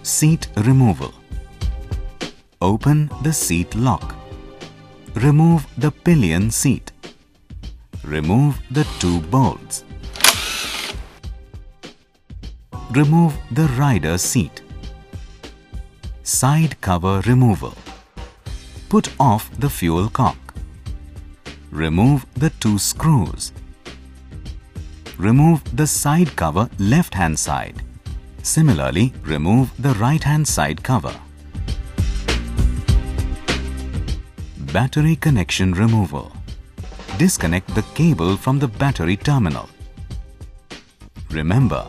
Seat removal. Open the seat lock. Remove the pillion seat. Remove the 2 bolts. Remove the rider seat. Side cover removal. Put off the fuel cock. Remove the 2 screws. Remove the side cover left-hand side. Similarly, remove the right-hand side cover. Battery connection removal. Disconnect the cable from the battery terminal. Remember,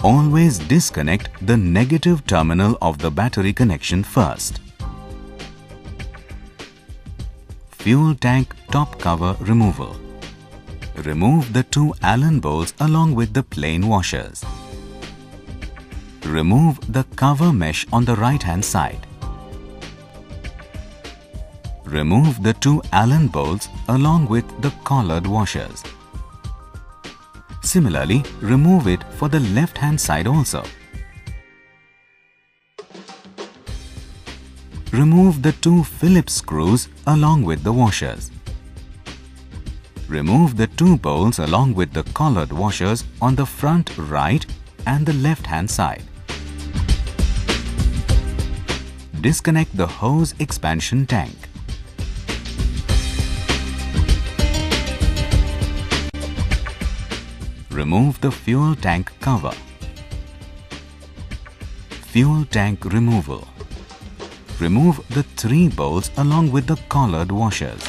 always disconnect the negative terminal of the battery connection first. Fuel tank top cover removal. Remove the 2 Allen bolts along with the plain washers. Remove the cover mesh on the right-hand side. Remove the 2 Allen bolts along with the collared washers. Similarly, remove it for the left-hand side also. Remove the 2 Phillips screws along with the washers. Remove the 2 bolts along with the collared washers on the front right and the left-hand side. Disconnect the hose expansion tank. Remove the fuel tank cover. Fuel tank removal. Remove the 3 bolts along with the collared washers.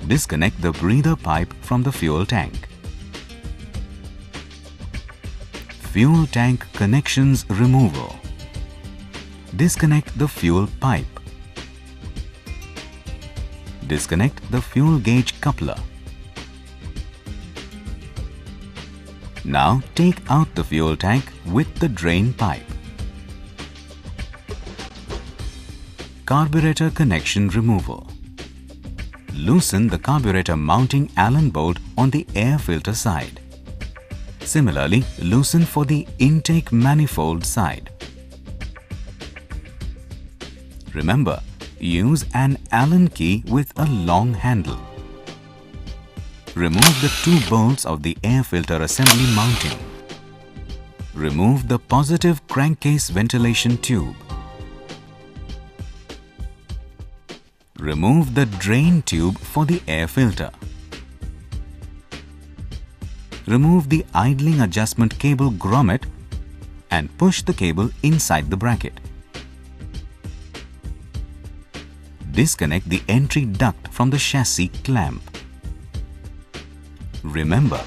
Disconnect the breather pipe from the fuel tank. Fuel tank connections removal. Disconnect the fuel pipe. Disconnect the fuel gauge coupler. Now take out the fuel tank with the drain pipe. Carburetor connection removal. Loosen the carburetor mounting Allen bolt on the air filter side. Similarly, loosen for the intake manifold side. Remember, use an Allen key with a long handle. Remove the 2 bolts of the air filter assembly mounting. Remove the positive crankcase ventilation tube. Remove the drain tube for the air filter. Remove the idling adjustment cable grommet and push the cable inside the bracket. Disconnect the entry duct from the chassis clamp. Remember,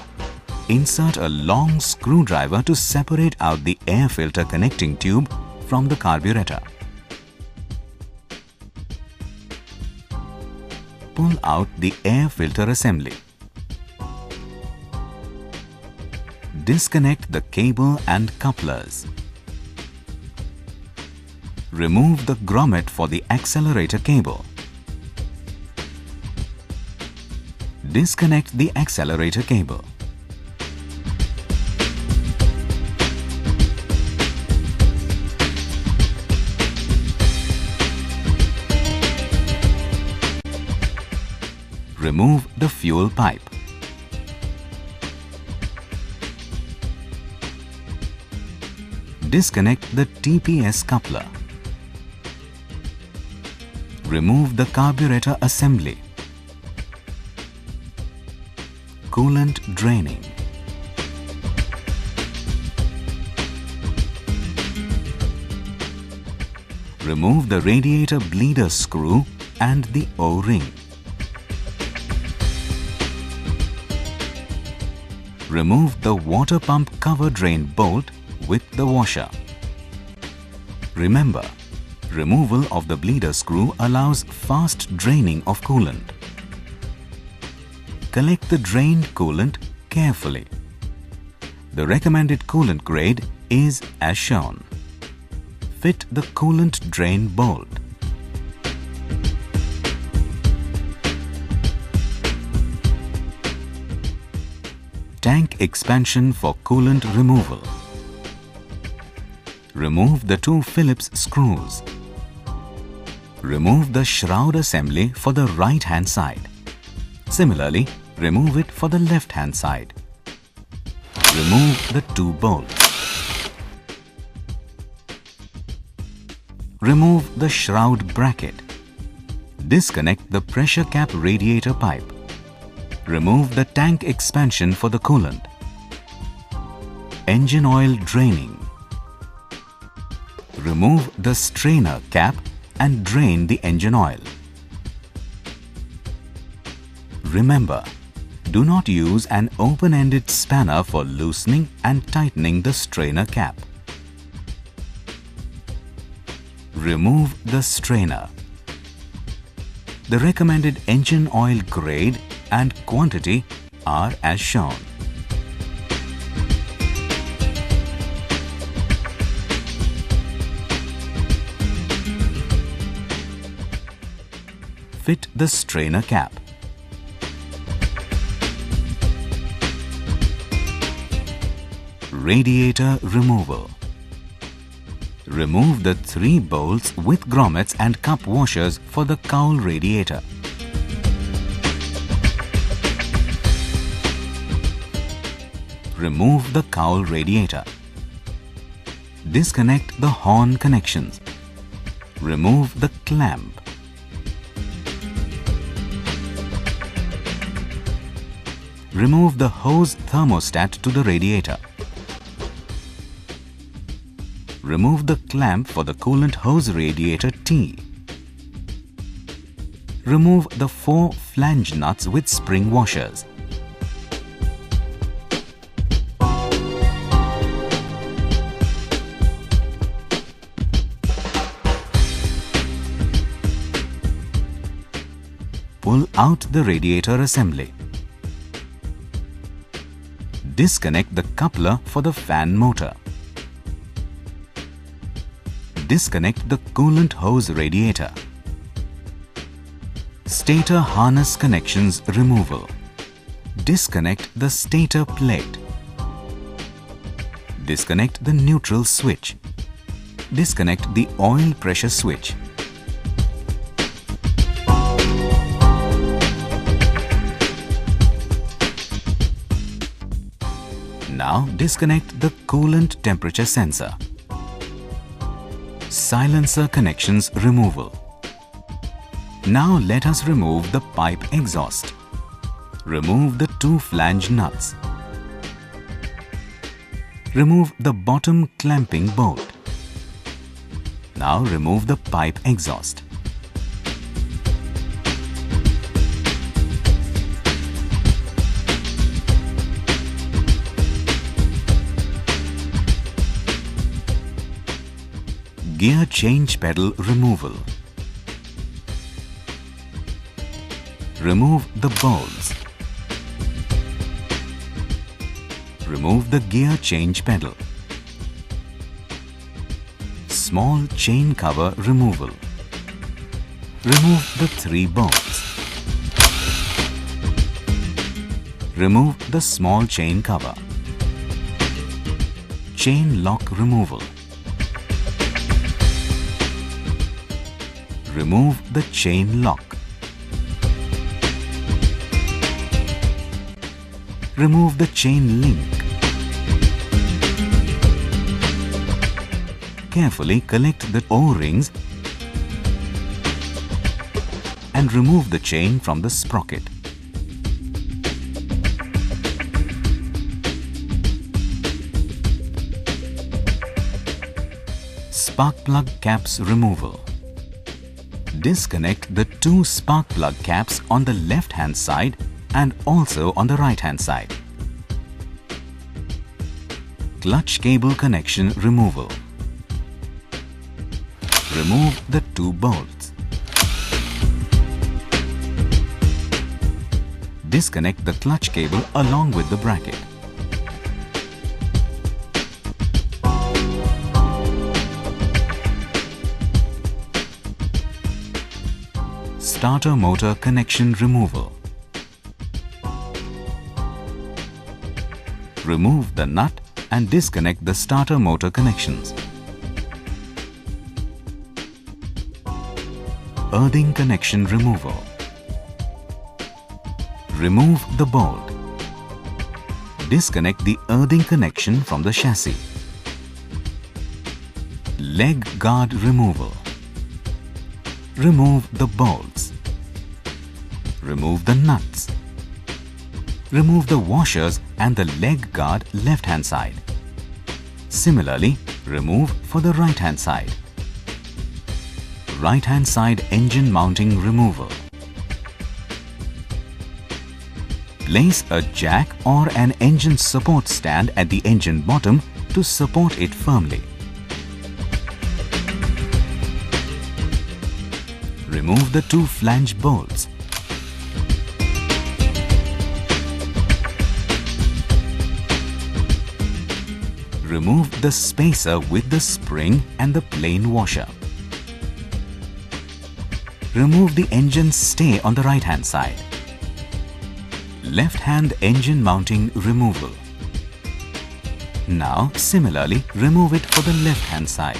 insert a long screwdriver to separate out the air filter connecting tube from the carburetor. Pull out the air filter assembly. Disconnect the cable and couplers. Remove the grommet for the accelerator cable. Disconnect the accelerator cable. Remove the fuel pipe. Disconnect the TPS coupler. Remove the carburetor assembly. Coolant draining. Remove the radiator bleeder screw and the O-ring. Remove the water pump cover drain bolt with the washer. Remember, removal of the bleeder screw allows fast draining of coolant. Collect the drained coolant carefully. The recommended coolant grade is as shown. Fit the coolant drain bolt. tank expansion for coolant removal. Remove the two Phillips screws. Remove the shroud assembly for the right-hand side. Similarly, remove it for the left-hand side. Remove the two bolts. Remove the shroud bracket. Disconnect the pressure cap radiator pipe. Remove the tank expansion for the coolant. Engine oil draining. Remove the strainer cap and drain the engine oil. Remember, do not use an open-ended spanner for loosening and tightening the strainer cap. Remove the strainer. The recommended engine oil grade and quantity are as shown. Fit the strainer cap. Radiator removal. Remove the 3 bolts with grommets and cup washers for the cowl radiator. Remove the cowl radiator. Disconnect the horn connections. Remove the clamp. Remove the hose thermostat to the radiator. Remove the clamp for the coolant hose radiator T. Remove the 4 flange nuts with spring washers. Pull out the radiator assembly. Disconnect the coupler for the fan motor. Disconnect the coolant hose radiator. Stator harness connections removal. Disconnect the stator plate. Disconnect the neutral switch. Disconnect the oil pressure switch. Now disconnect the coolant temperature sensor. Silencer connections removal. Now let us remove the pipe exhaust. Remove the 2 flange nuts. Remove the bottom clamping bolt. Now remove the pipe exhaust. Gear change pedal removal. Remove the bolts. Remove the gear change pedal. Small chain cover removal. Remove the 3 bolts. Remove the small chain cover. Chain lock removal. Remove the chain lock. Remove the chain link. Carefully collect the O-rings and remove the chain from the sprocket. Spark plug caps removal. Disconnect the 2 spark plug caps on the left-hand side and also on the right-hand side. Clutch cable connection removal. Remove the 2 bolts. Disconnect the clutch cable along with the bracket. Starter motor connection removal. remove the nut and disconnect the starter motor connections. Earthing connection removal. Remove the bolt. Disconnect the earthing connection from the chassis. Leg guard removal. Remove the bolts. Remove the nuts. Remove the washers and the leg guard left hand side. Similarly, remove for the right hand side. Right hand side engine mounting removal. Place a jack or an engine support stand at the engine bottom to support it firmly. Remove the two flange bolts. Remove the spacer with the spring and the plain washer. Remove the engine stay on the right hand side. Left hand engine mounting removal. Now similarly remove it for the left hand side.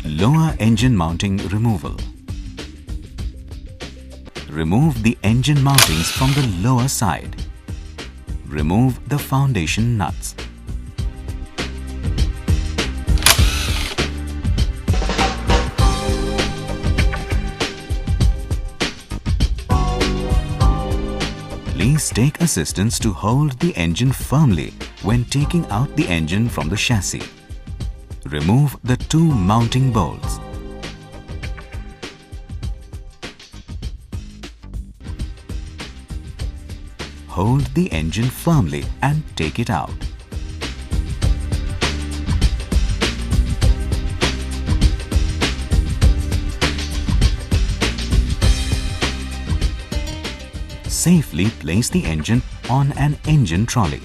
Lower engine mounting removal. Remove the engine mountings from the lower side. Remove the foundation nuts. Please take assistance to hold the engine firmly when taking out the engine from the chassis. Remove the two mounting bolts. Hold the engine firmly and take it out. Safely place the engine on an engine trolley.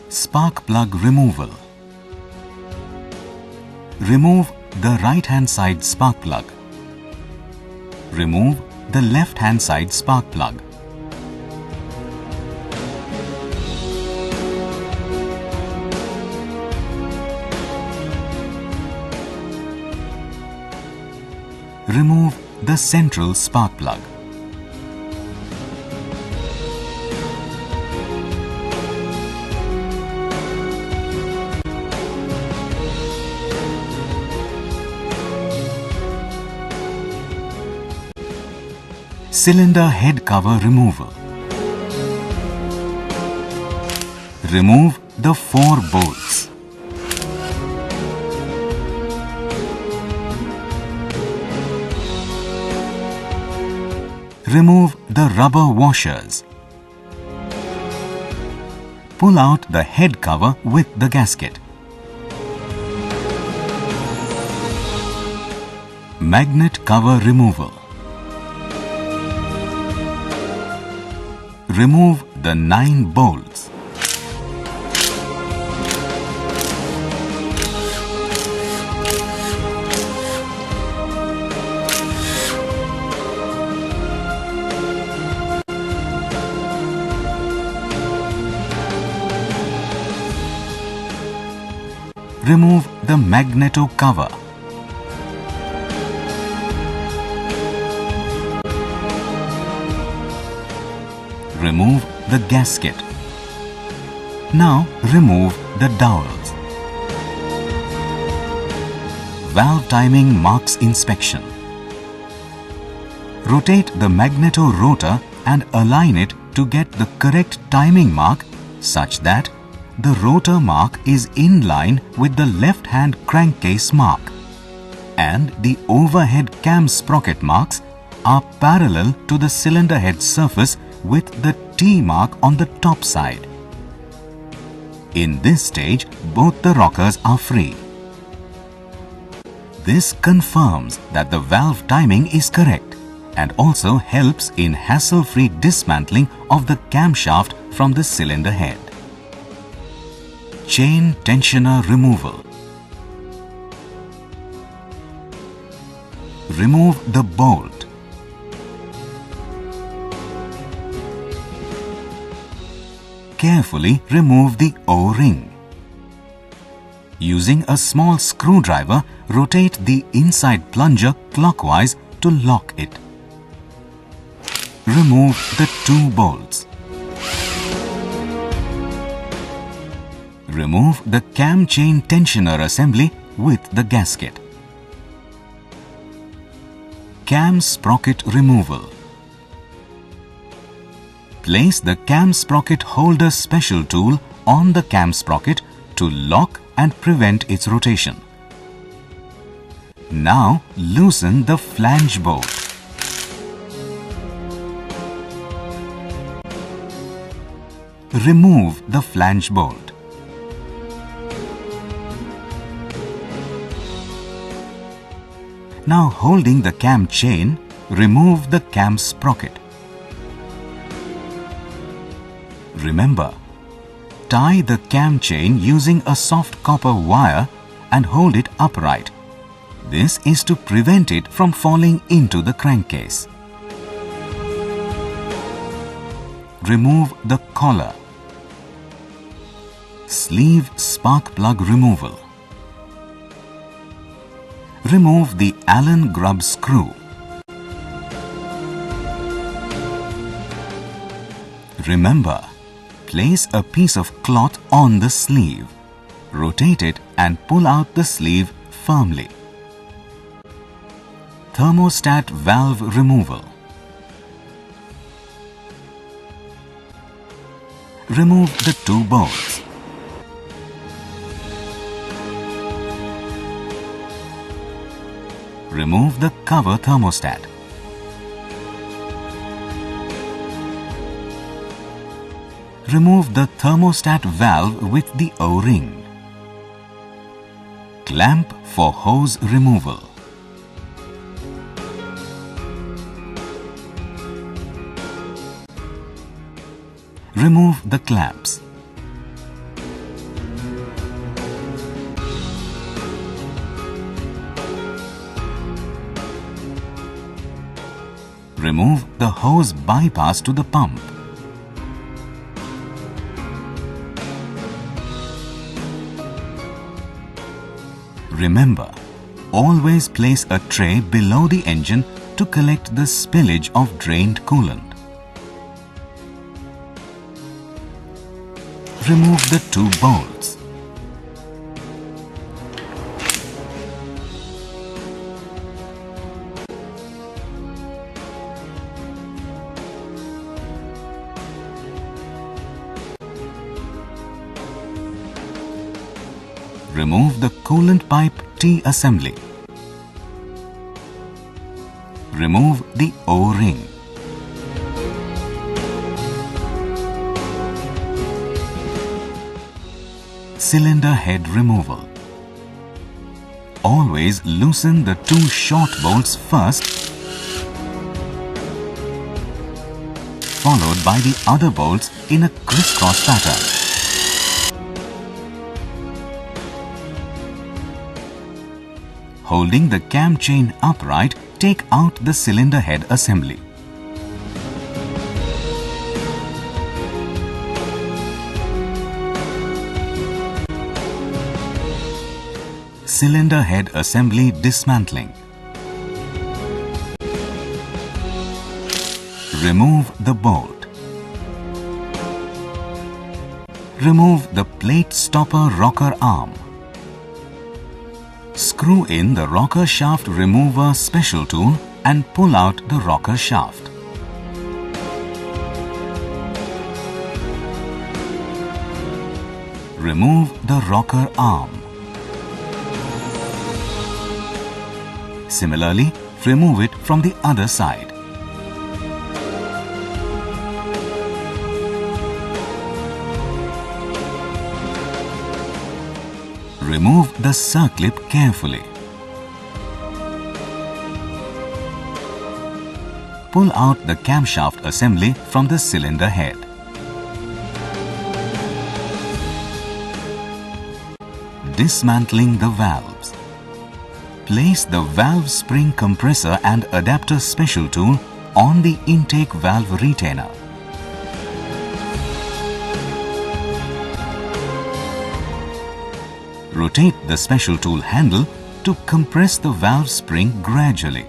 Spark plug removal. Remove the right hand side spark plug. Remove the left hand side spark plug. Remove the central spark plug. Cylinder head cover removal. Remove the 4 bolts. Remove the rubber washers. Pull out the head cover with the gasket. Magnet cover removal. Remove the 9 bolts. Remove the Magneto cover. Remove the gasket. Now remove the dowels. Valve timing marks inspection. Rotate the Magneto rotor and align it to get the correct timing mark such that the rotor mark is in line with the left-hand crankcase mark and the overhead cam sprocket marks are parallel to the cylinder head surface with the T mark on the top side. In this stage, both the rockers are free. This confirms that the valve timing is correct and also helps in hassle-free dismantling of the camshaft from the cylinder head. Chain tensioner removal. Remove the bolt. Carefully remove the O-ring. Using a small screwdriver, rotate the inside plunger clockwise to lock it. Remove the 2 bolts. Remove the cam chain tensioner assembly with the gasket. Cam sprocket removal. Place the cam sprocket holder special tool on the cam sprocket to lock and prevent its rotation. Now loosen the flange bolt. Remove the flange bolt. Now holding the cam chain, remove the cam sprocket. Remember, tie the cam chain using a soft copper wire and hold it upright. This is to prevent it from falling into the crankcase. Remove the collar. Sleeve spark plug removal. Remove the Allen grub screw. Remember, place a piece of cloth on the sleeve. Rotate it and pull out the sleeve firmly. Thermostat valve removal. Remove the 2 bolts. Remove the cover thermostat. Remove the thermostat valve with the O-ring. Clamp for hose removal. Remove the clamps. Remove the hose bypass to the pump. Remember, always place a tray below the engine to collect the spillage of drained coolant. Remove the 2 bolts. Remove the coolant pipe T assembly. Remove the O-ring. Cylinder head removal. Always loosen the 2 short bolts first, followed by the other bolts in a crisscross pattern. Holding the cam chain upright, take out the cylinder head assembly. Cylinder head assembly dismantling. Remove the bolt. remove the plate stopper rocker arm. Screw in the rocker shaft remover special tool and pull out the rocker shaft. Remove the rocker arm. Similarly, remove it from the other side. Remove the circlip carefully. Pull out the camshaft assembly from the cylinder head. Dismantling the valves. Place the valve spring compressor and adapter special tool on the intake valve retainer. Rotate the special tool handle to compress the valve spring gradually.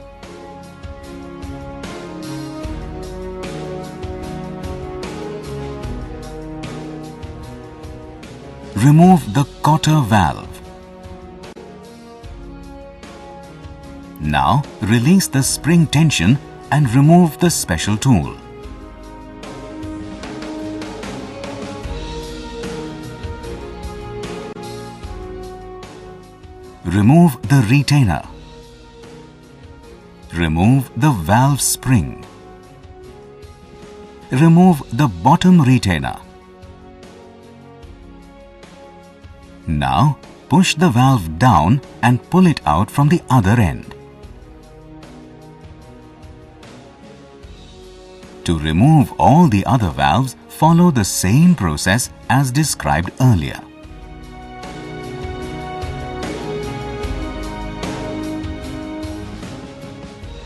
Remove the cotter valve. Now release the spring tension and remove the special tool. Remove the retainer. Remove the valve spring. Remove the bottom retainer. Now push the valve down and pull it out from the other end. To remove all the other valves, follow the same process as described earlier.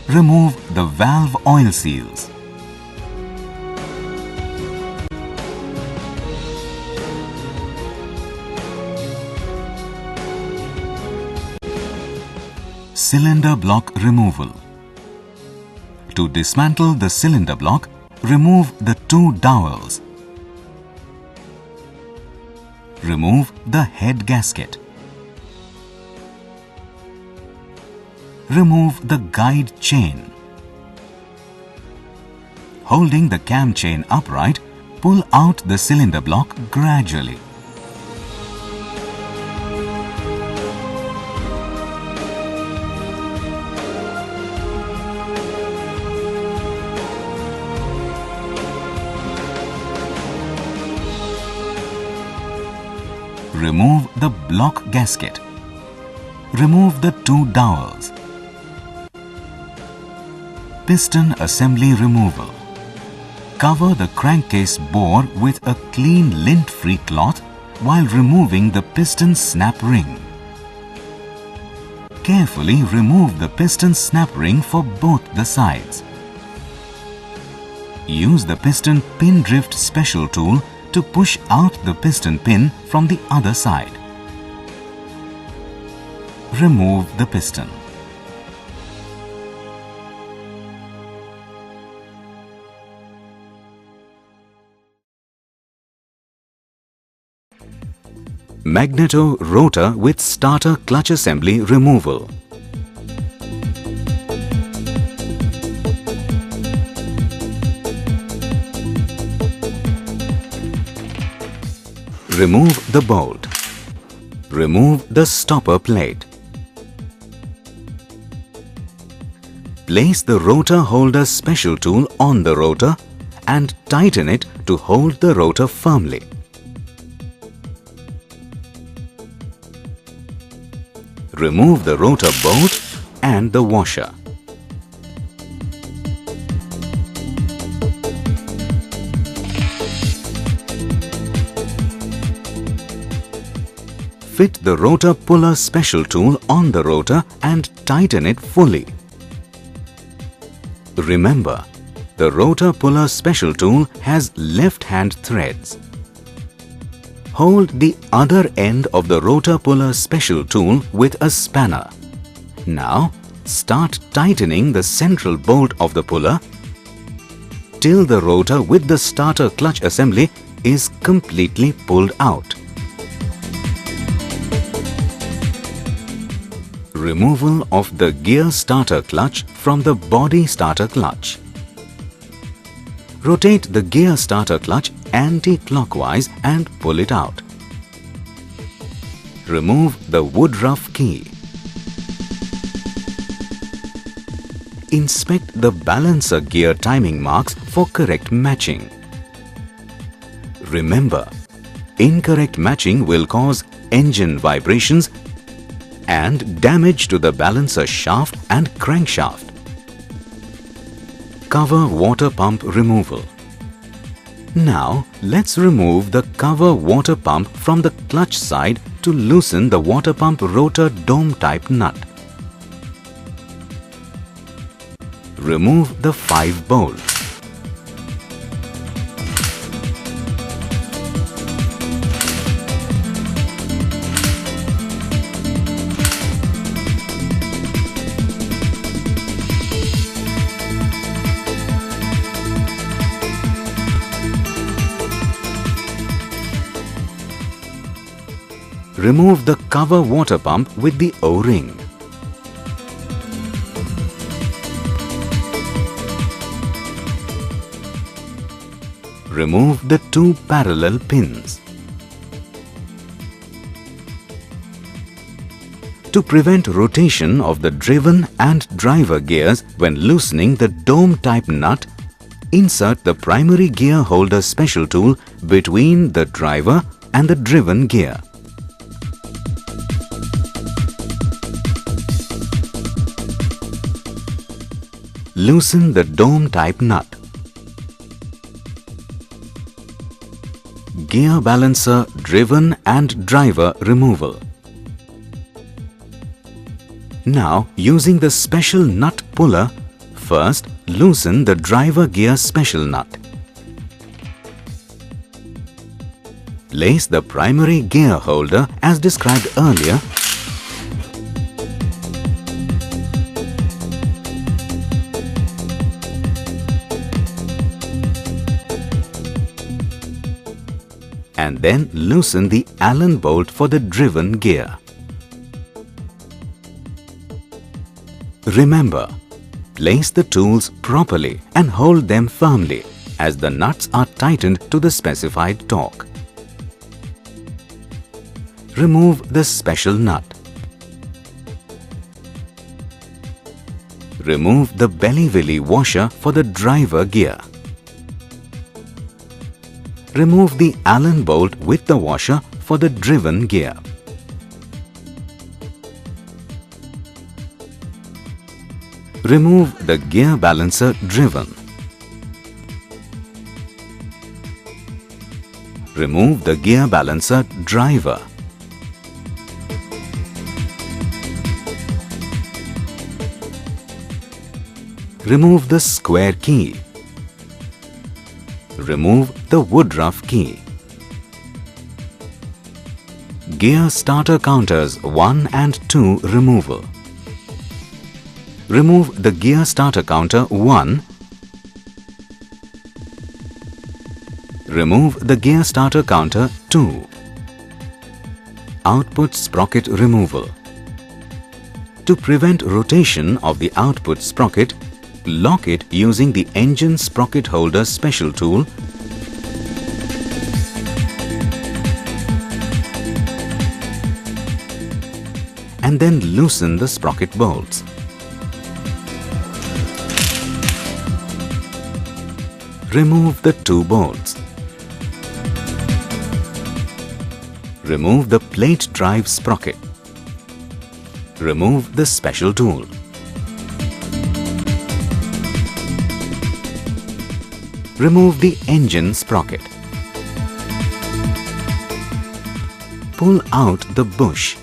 Remove the valve oil seals. Cylinder block removal. To dismantle the cylinder block, remove the two dowels. Remove the head gasket. Remove the guide chain. Holding the cam chain upright, pull out the cylinder block gradually. Remove the block gasket. Remove the two dowels. Piston assembly removal. Cover the crankcase bore with a clean lint-free cloth while removing the piston snap ring. Carefully remove the piston snap ring for both the sides. Use the piston pin drift special tool to push out the piston pin from the other side. Remove the piston. Magneto rotor with starter clutch assembly removal. Remove the bolt. Remove the stopper plate. Place the rotor holder special tool on the rotor and tighten it to hold the rotor firmly. Remove the rotor bolt and the washer. Fit the rotor puller special tool on the rotor and tighten it fully. Remember, the rotor puller special tool has left-hand threads. Hold the other end of the rotor puller special tool with a spanner. Now, start tightening the central bolt of the puller. Tilt the rotor with the starter clutch assembly is completely pulled out. Removal of the gear starter clutch from the body starter clutch. Rotate the gear starter clutch anti-clockwise and pull it out. Remove the woodruff key. Inspect the balancer gear timing marks for correct matching. Remember, incorrect matching will cause engine vibrations and damage to the balancer shaft and crankshaft. Cover water pump removal. Now let's remove the cover water pump from the clutch side to loosen the water pump rotor dome type nut. Remove the 5 bolts. Remove the cover water pump with the O-ring. Remove the 2 parallel pins. To prevent rotation of the driven and driver gears when loosening the dome type nut, insert the primary gear holder special tool between the driver and the driven gear. Loosen the dome type nut. Gear balancer driven and driver removal. Now, using the special nut puller, first loosen the driver gear special nut. Place the primary gear holder as described earlier . And then loosen the Allen bolt for the driven gear. Remember, place the tools properly and hold them firmly as the nuts are tightened to the specified torque. Remove the special nut. Remove the belly-willy washer for the driver gear. Remove the Allen bolt with the washer for the driven gear. Remove the gear balancer driven. Remove the gear balancer driver. Remove the square key. Remove the woodruff key. Gear starter counters 1 and 2 removal. Remove the gear starter counter 1. Remove the gear starter counter 2. Output sprocket removal. To prevent rotation of the output sprocket, lock it using the engine sprocket holder special tool . And then loosen the sprocket bolts. Remove the 2 bolts. Remove the plate drive sprocket. Remove the special tool. Remove the engine sprocket. Pull out the bush.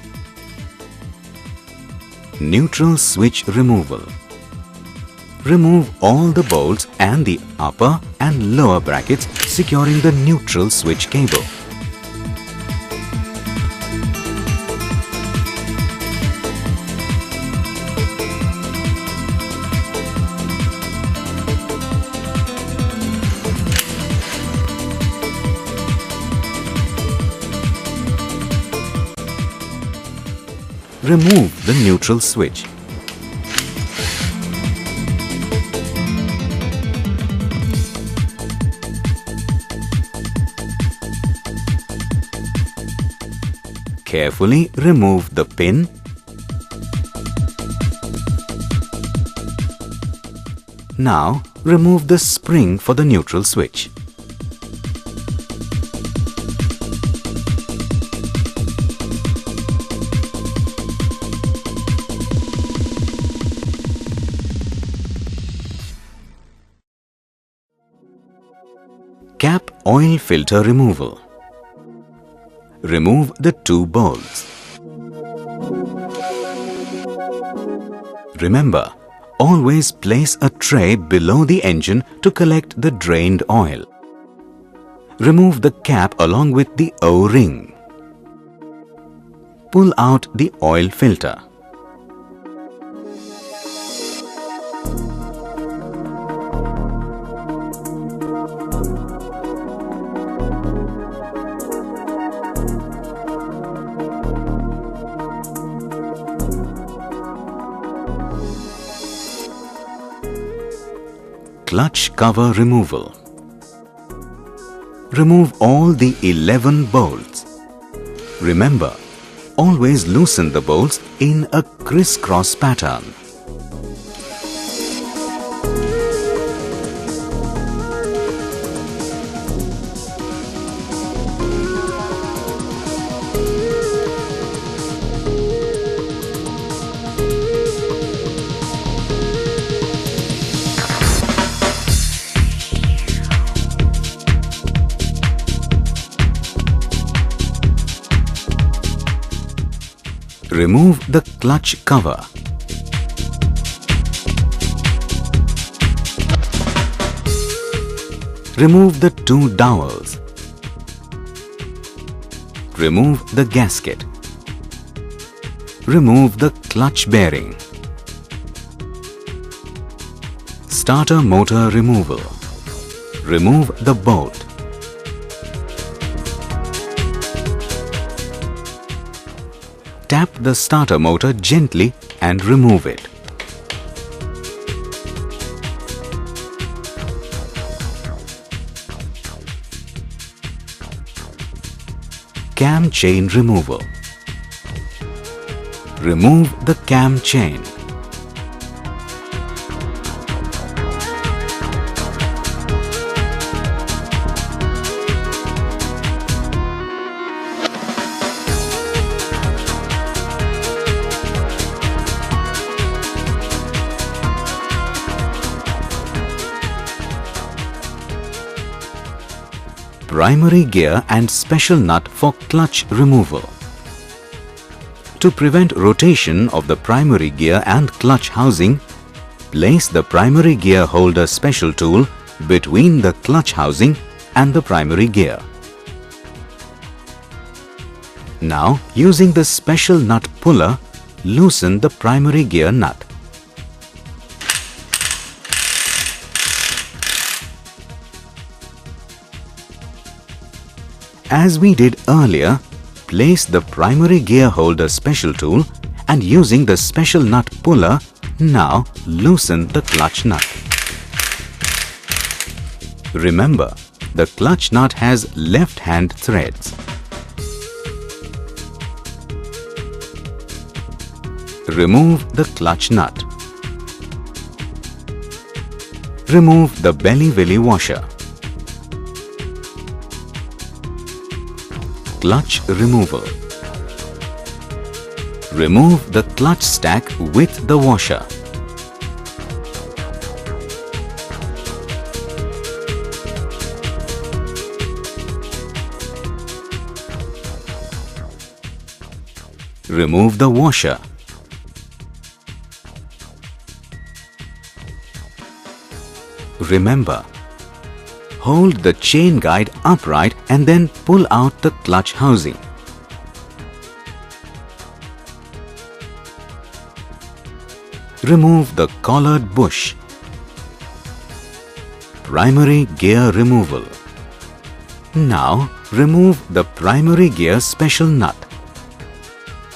Neutral switch removal. Remove all the bolts and the upper and lower brackets securing the neutral switch cable. remove the neutral switch. Carefully remove the pin. Now remove the spring for the neutral switch. Cap oil filter removal. Remove the two bolts. Remember, always place a tray below the engine to collect the drained oil. Remove the cap along with the O-ring. Pull out the oil filter. Clutch cover removal. Remove all the 11 bolts. Remember, always loosen the bolts in a crisscross pattern. Remove the clutch cover. Remove the two dowels. Remove the gasket. Remove the clutch bearing. Starter motor removal. Remove the bolt. Tap the starter motor gently and remove it. Cam chain removal. Remove the cam chain. Primary gear and special nut for clutch removal. To prevent rotation of the primary gear and clutch housing, place the primary gear holder special tool between the clutch housing and the primary gear. Now, using the special nut puller, loosen the primary gear nut. As we did earlier, place the primary gear holder special tool and using the special nut puller, now loosen the clutch nut. Remember, the clutch nut has left-hand threads. Remove the clutch nut. Remove the belly-willy washer. Clutch removal. Remove the clutch stack with the washer. Remove the washer. Remember, hold the chain guide upright and then pull out the clutch housing. Remove the collared bush. Primary gear removal. Now remove the primary gear special nut.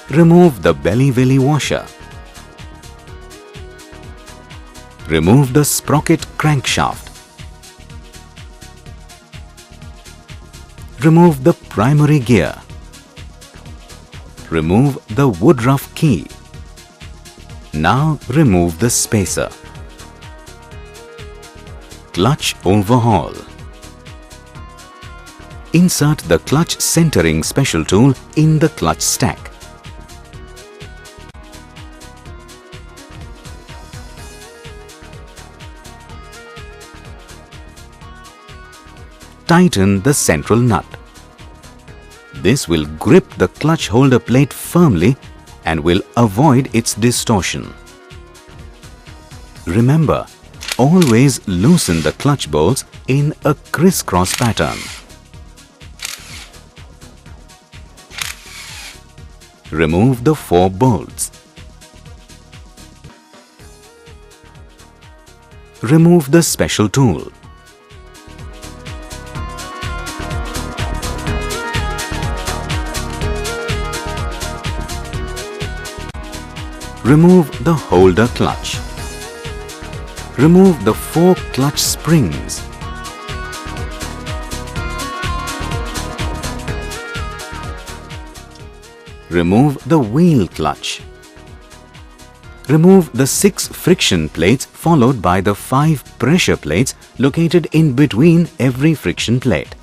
Remove the belly-willy washer. Remove the sprocket crankshaft. Remove the primary gear. Remove the woodruff key. Now remove the spacer. Clutch overhaul. Insert the clutch centering special tool in the clutch stack. Tighten the central nut. This will grip the clutch holder plate firmly and will avoid its distortion. Remember, always loosen the clutch bolts in a crisscross pattern. Remove the 4 bolts. Remove the special tool. Remove the holder clutch. Remove the 4 clutch springs. Remove the wheel clutch. Remove the 6 friction plates followed by the 5 pressure plates located in between every friction plate.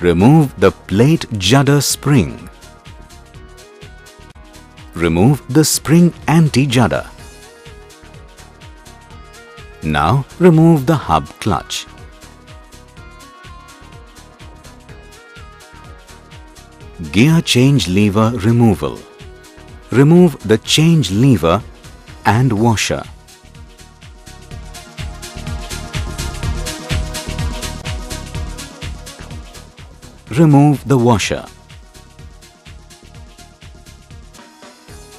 Remove the plate judder spring. Remove the spring anti-judder. Now remove the hub clutch. Gear change lever removal. Remove the change lever and washer. Remove the washer.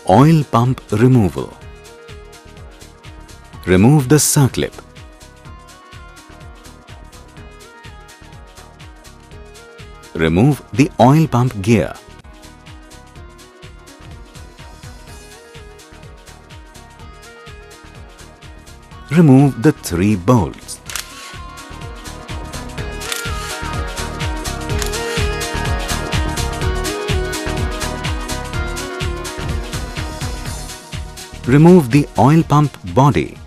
Oil pump removal. Remove the circlip. Remove the oil pump gear. Remove the 3 bolts. Remove the oil pump body.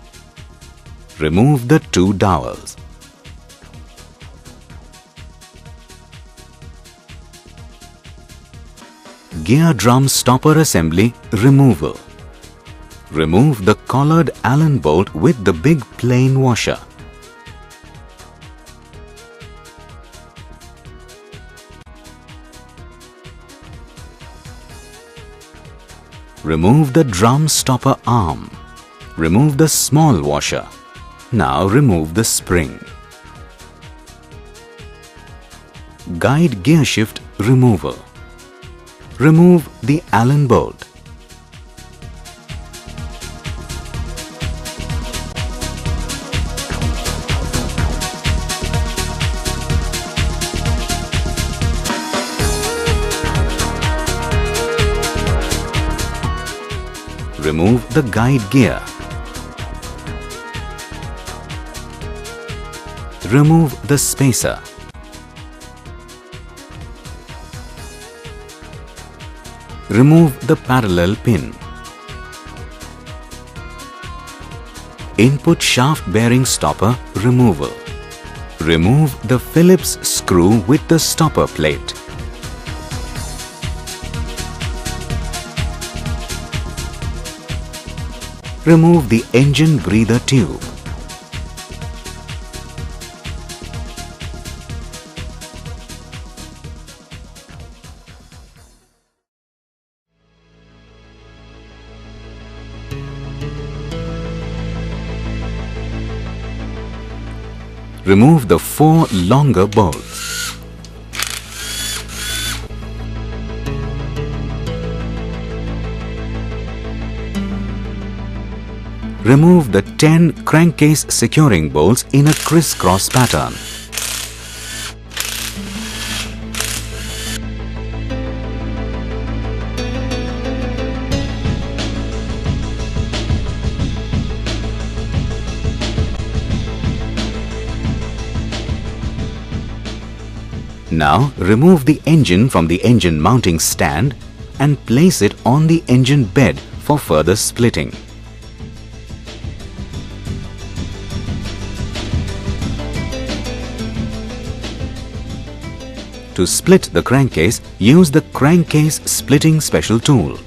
Remove the 2 dowels. Gear drum stopper assembly removal. Remove the collared Allen bolt with the big plain washer. Remove the drum stopper arm. Remove the small washer. Now remove the spring. Guide gearshift removal. Remove the Allen bolt. Remove the guide gear. Remove the spacer. Remove the parallel pin. Input shaft bearing stopper removal. Remove the Phillips screw with the stopper plate. Remove the engine breather tube. Remove the 4 longer bolts. remove the 10 crankcase securing bolts in a crisscross pattern. Now remove the engine from the engine mounting stand and place it on the engine bed for further splitting. To split the crankcase, use the crankcase splitting special tool.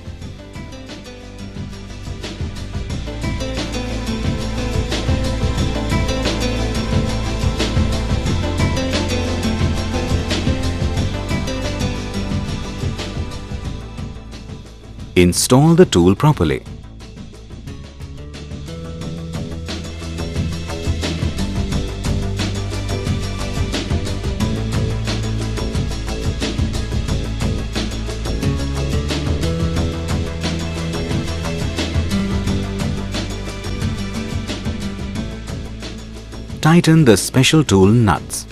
Install the tool properly. Tighten the special tool nuts.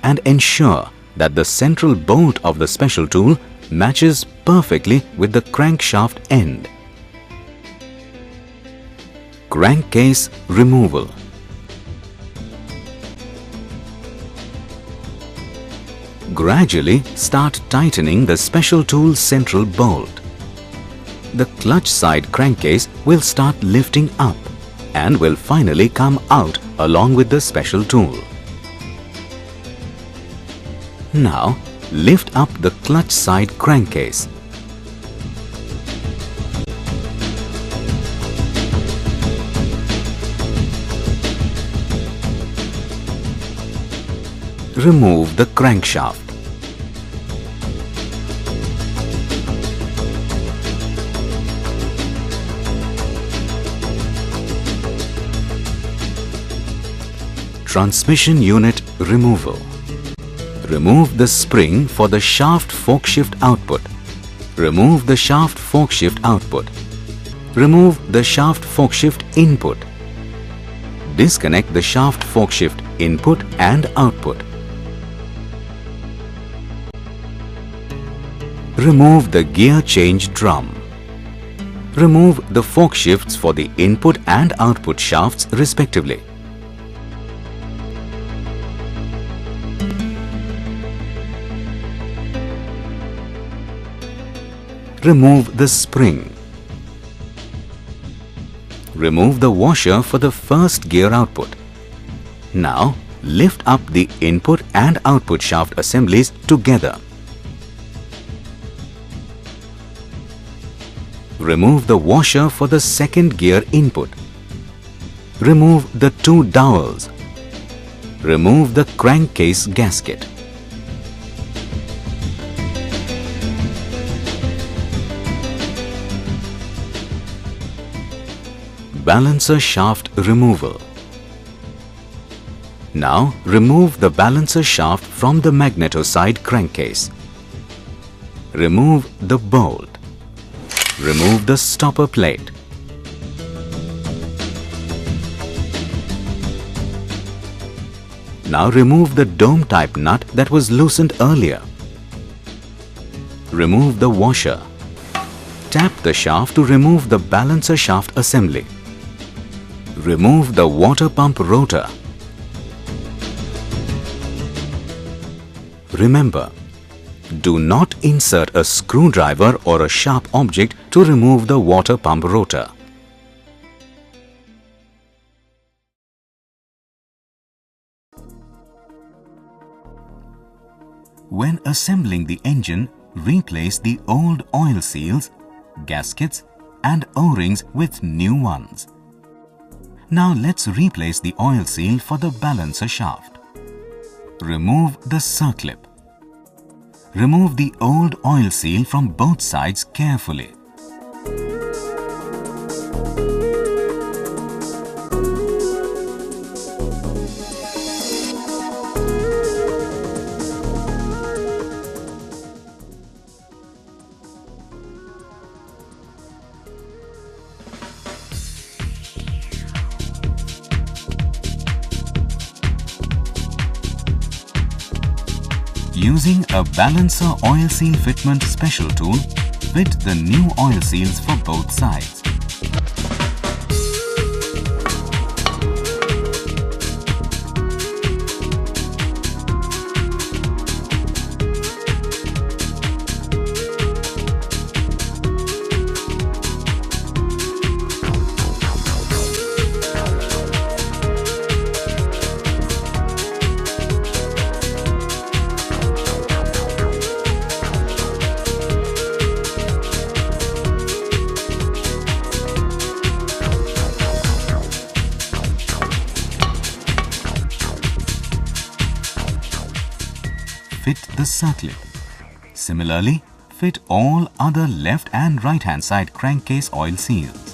And ensure that the central bolt of the special tool matches perfectly with the crankshaft end. Crankcase Removal. Gradually start tightening the special tool's central bolt. The clutch side crankcase will start lifting up and will finally come out along with the special tool. Now, lift up the clutch side crankcase. Remove the crankshaft. Transmission unit removal. Remove the spring for the shaft forkshift output. Remove the shaft forkshift output. Remove the shaft forkshift input. Disconnect the shaft forkshift input and output. Remove the gear change drum. Remove the forkshifts for the input and output shafts respectively. Remove the spring. Remove the washer for the first gear output. Now lift up the input and output shaft assemblies together. Remove the washer for the second gear input. Remove the two dowels. Remove the crankcase gasket. Balancer shaft removal. Now remove the balancer shaft from the Magneto side crankcase. Remove the bolt. Remove the stopper plate. Now remove the dome type nut that was loosened earlier. Remove the washer. Tap the shaft to remove the balancer shaft assembly. Remove the water pump rotor. Remember, do not insert a screwdriver or a sharp object to remove the water pump rotor. When assembling the engine, replace the old oil seals, gaskets and O-rings with new ones. Now let's replace the oil seal for the balancer shaft. Remove the circlip. Remove the old oil seal from both sides carefully. Using a balancer oil seal fitment special tool, fit the new oil seals for both sides. Fit the circlip. Similarly, fit all other left and right hand side crankcase oil seals.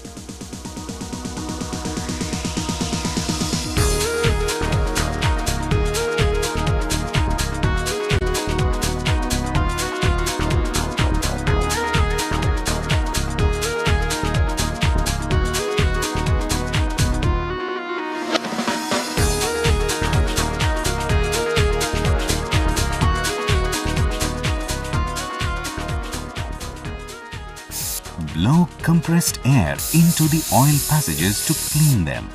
Blow compressed air into the oil passages to clean them.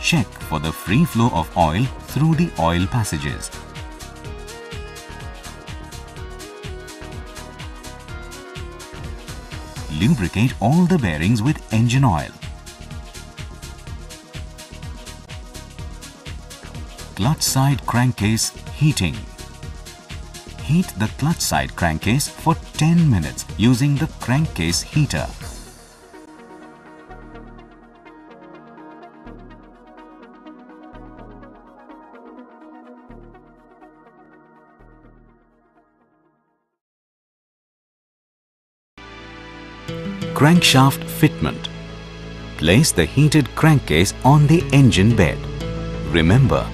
Check for the free flow of oil through the oil passages. Lubricate all the bearings with engine oil. Clutch side crankcase heating. Heat the clutch side crankcase for 10 minutes using the crankcase heater. Crankshaft fitment. Place the heated crankcase on the engine bed. Remember,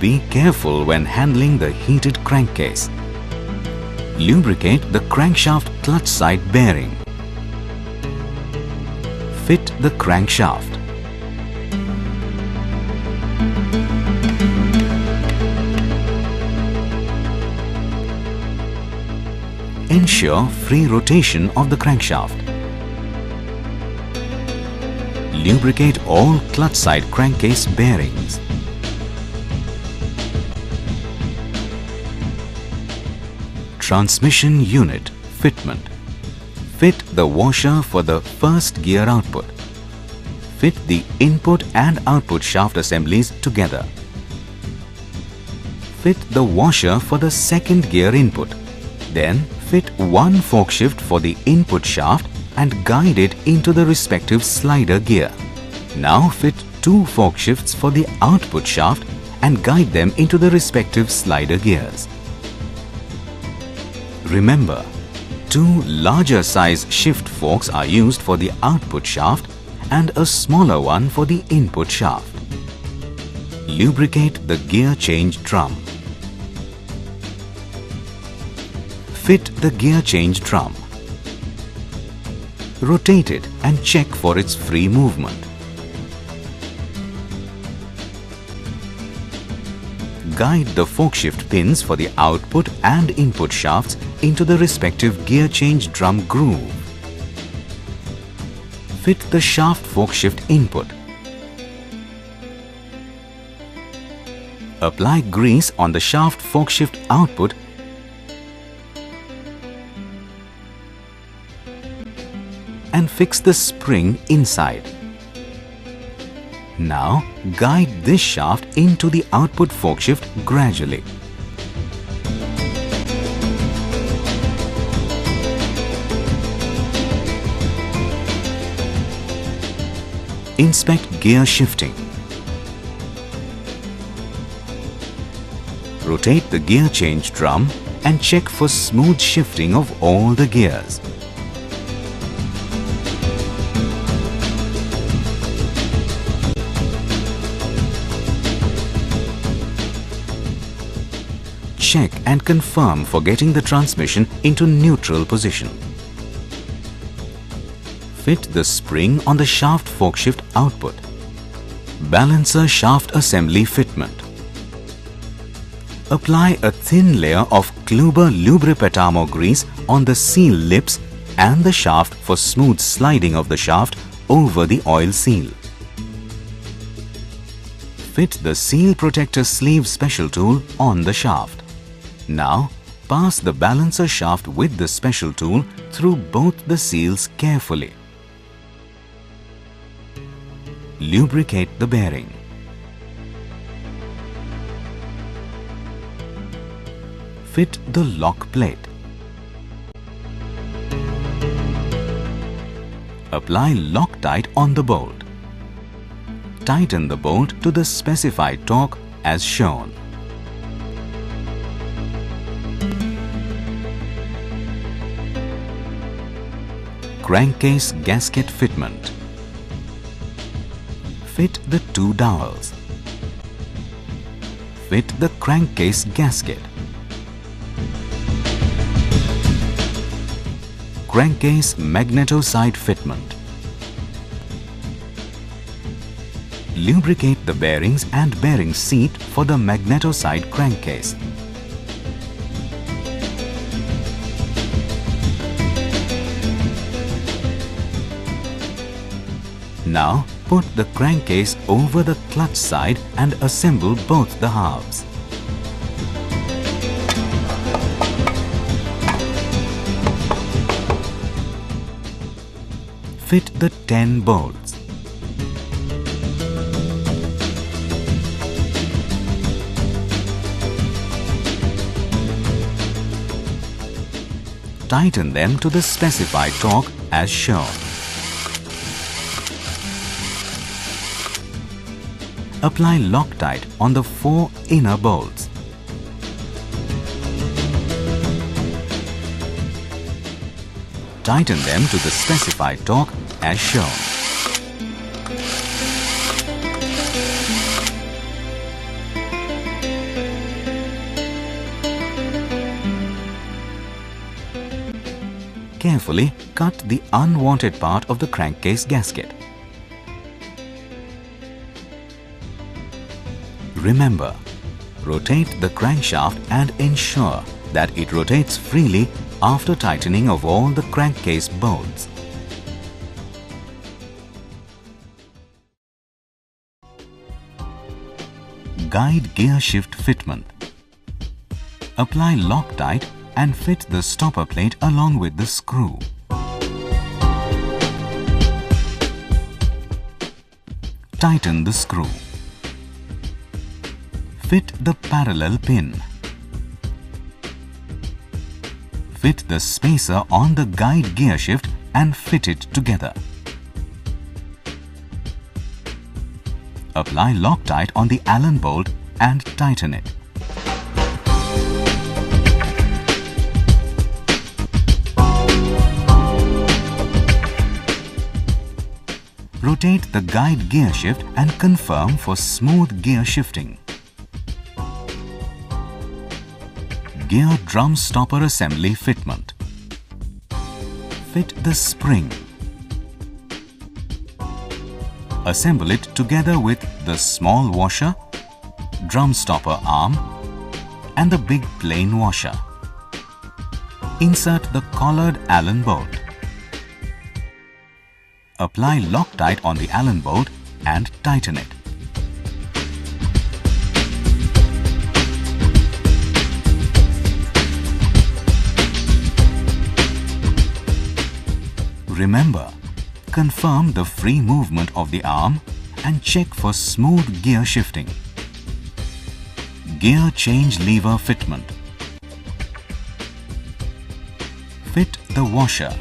be careful when handling the heated crankcase. Lubricate the crankshaft clutch side bearing. Fit the crankshaft. Ensure free rotation of the crankshaft. Lubricate all clutch side crankcase bearings. Transmission unit fitment. Fit the washer for the first gear output. Fit the input and output shaft assemblies together. Fit the washer for the second gear input. Then fit one fork shift for the input shaft and guide it into the respective slider gear. Now fit two fork shifts for the output shaft and guide them into the respective slider gears. Remember, two larger size shift forks are used for the output shaft and a smaller one for the input shaft. Lubricate the gear change drum. Fit the gear change drum. Rotate it and check for its free movement. Guide the fork shift pins for the output and input shafts into the respective gear change drum groove. Fit the shaft fork shift input. Apply grease on the shaft fork shift output and fix the spring inside. Now guide this shaft into the output fork shift gradually. Inspect gear shifting. Rotate the gear change drum and check for smooth shifting of all the gears. Check and confirm for getting the transmission into neutral position. Fit the spring on the shaft fork shift output. Balancer shaft assembly fitment. Apply a thin layer of Kluber lubripetamo grease on the seal lips and the shaft for smooth sliding of the shaft over the oil seal. Fit the seal protector sleeve special tool on the shaft. Now, pass the balancer shaft with the special tool through both the seals carefully. Lubricate the bearing. Fit the lock plate. Apply Loctite on the bolt. Tighten the bolt to the specified torque as shown. Crankcase gasket fitment. Fit the two dowels. Fit the crankcase gasket. Crankcase Magneto side fitment. Lubricate the bearings and bearing seat for the Magneto side crankcase. Now put the crankcase over the clutch side and assemble both the halves. Fit the 10 bolts. Tighten them to the specified torque as shown. Apply Loctite on the 4 inner bolts. Tighten them to the specified torque as shown. Carefully cut the unwanted part of the crankcase gasket. Remember, rotate the crankshaft and ensure that it rotates freely after tightening of all the crankcase bolts. Guide gear shift fitment. Apply Loctite and fit the stopper plate along with the screw. Tighten the screw. Fit the parallel pin. Fit the spacer on the guide gear shift and fit it together. Apply Loctite on the Allen bolt and tighten it. Rotate the guide gear shift and confirm for smooth gear shifting. Gear drum stopper assembly fitment. Fit the spring. Assemble it together with the small washer, drum stopper arm and the big plain washer. Insert the collared Allen bolt. Apply Loctite on the Allen bolt and tighten it. Remember, confirm the free movement of the arm and check for smooth gear shifting. Gear change lever fitment. Fit the washer.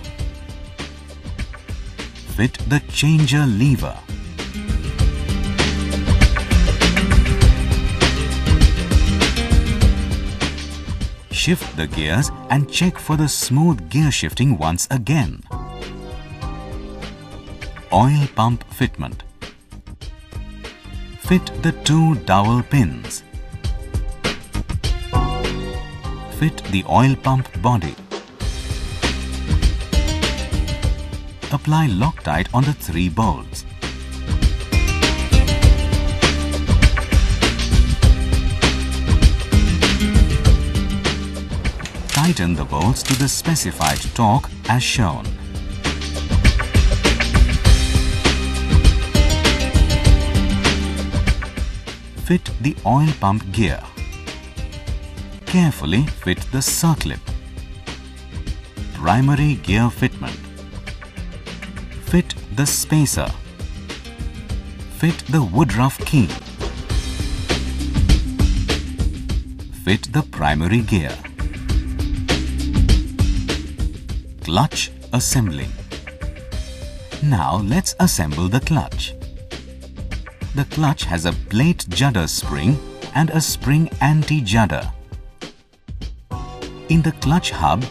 Fit the changer lever. Shift the gears and check for the smooth gear shifting once again. Oil pump fitment. Fit the 2 dowel pins. Fit the oil pump body. Apply Loctite on the 3 bolts. tighten the bolts to the specified torque as shown. Fit the oil pump gear. Carefully fit the circlip. Primary gear fitment. Fit the spacer. Fit the woodruff key. Fit the primary gear. Clutch assembling. Now let's assemble the clutch. The clutch has a plate judder spring and a spring anti-judder. In the clutch hub,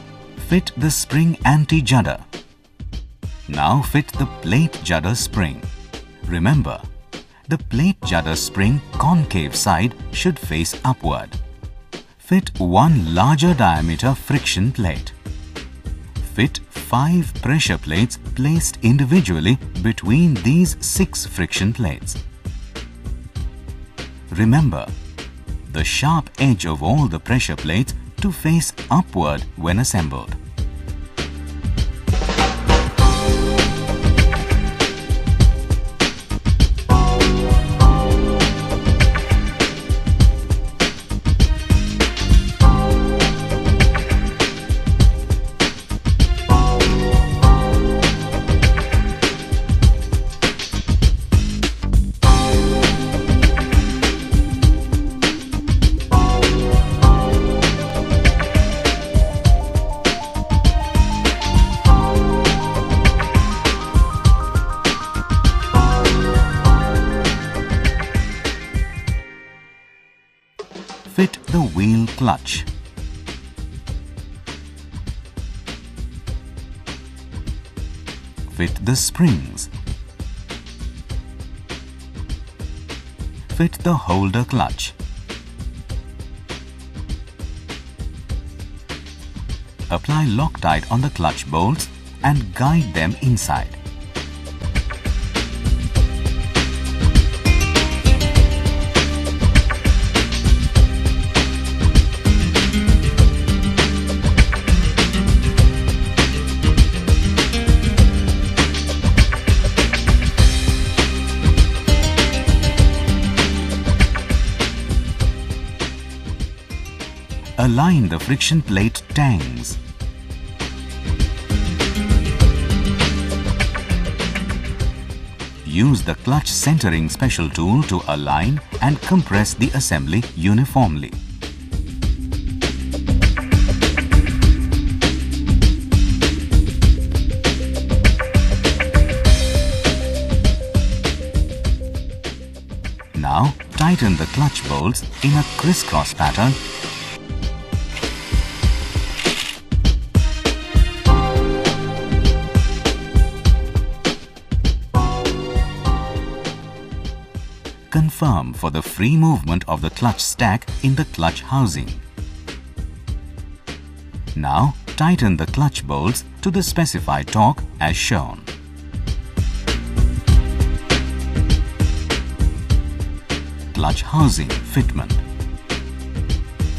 fit the spring anti-judder. Now fit the plate judder spring. Remember, the plate judder spring concave side should face upward. Fit one larger diameter friction plate. Fit 5 pressure plates placed individually between these 6 friction plates. Remember, the sharp edge of all the pressure plates to face upward when assembled. Fit the wheel clutch. Fit the springs. Fit the holder clutch. Apply Loctite on the clutch bolts and guide them inside. Align the friction plate tangs. Use the clutch centering special tool to align and compress the assembly uniformly. Now tighten the clutch bolts in a crisscross pattern . Confirm for the free movement of the clutch stack in the clutch housing. Now tighten the clutch bolts to the specified torque as shown. Clutch housing fitment.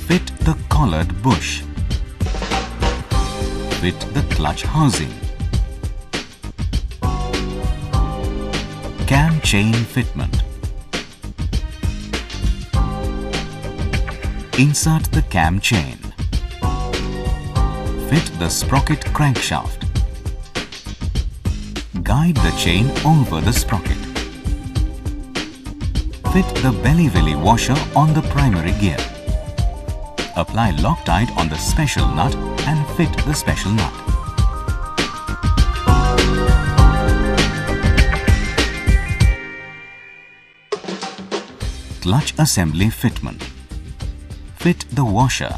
Fit the collared bush. Fit the clutch housing. Cam chain fitment. Insert the cam chain. Fit the sprocket crankshaft. Guide the chain over the sprocket. Fit the belly-willy washer on the primary gear. Apply Loctite on the special nut and fit the special nut. Clutch assembly fitment. Fit the washer.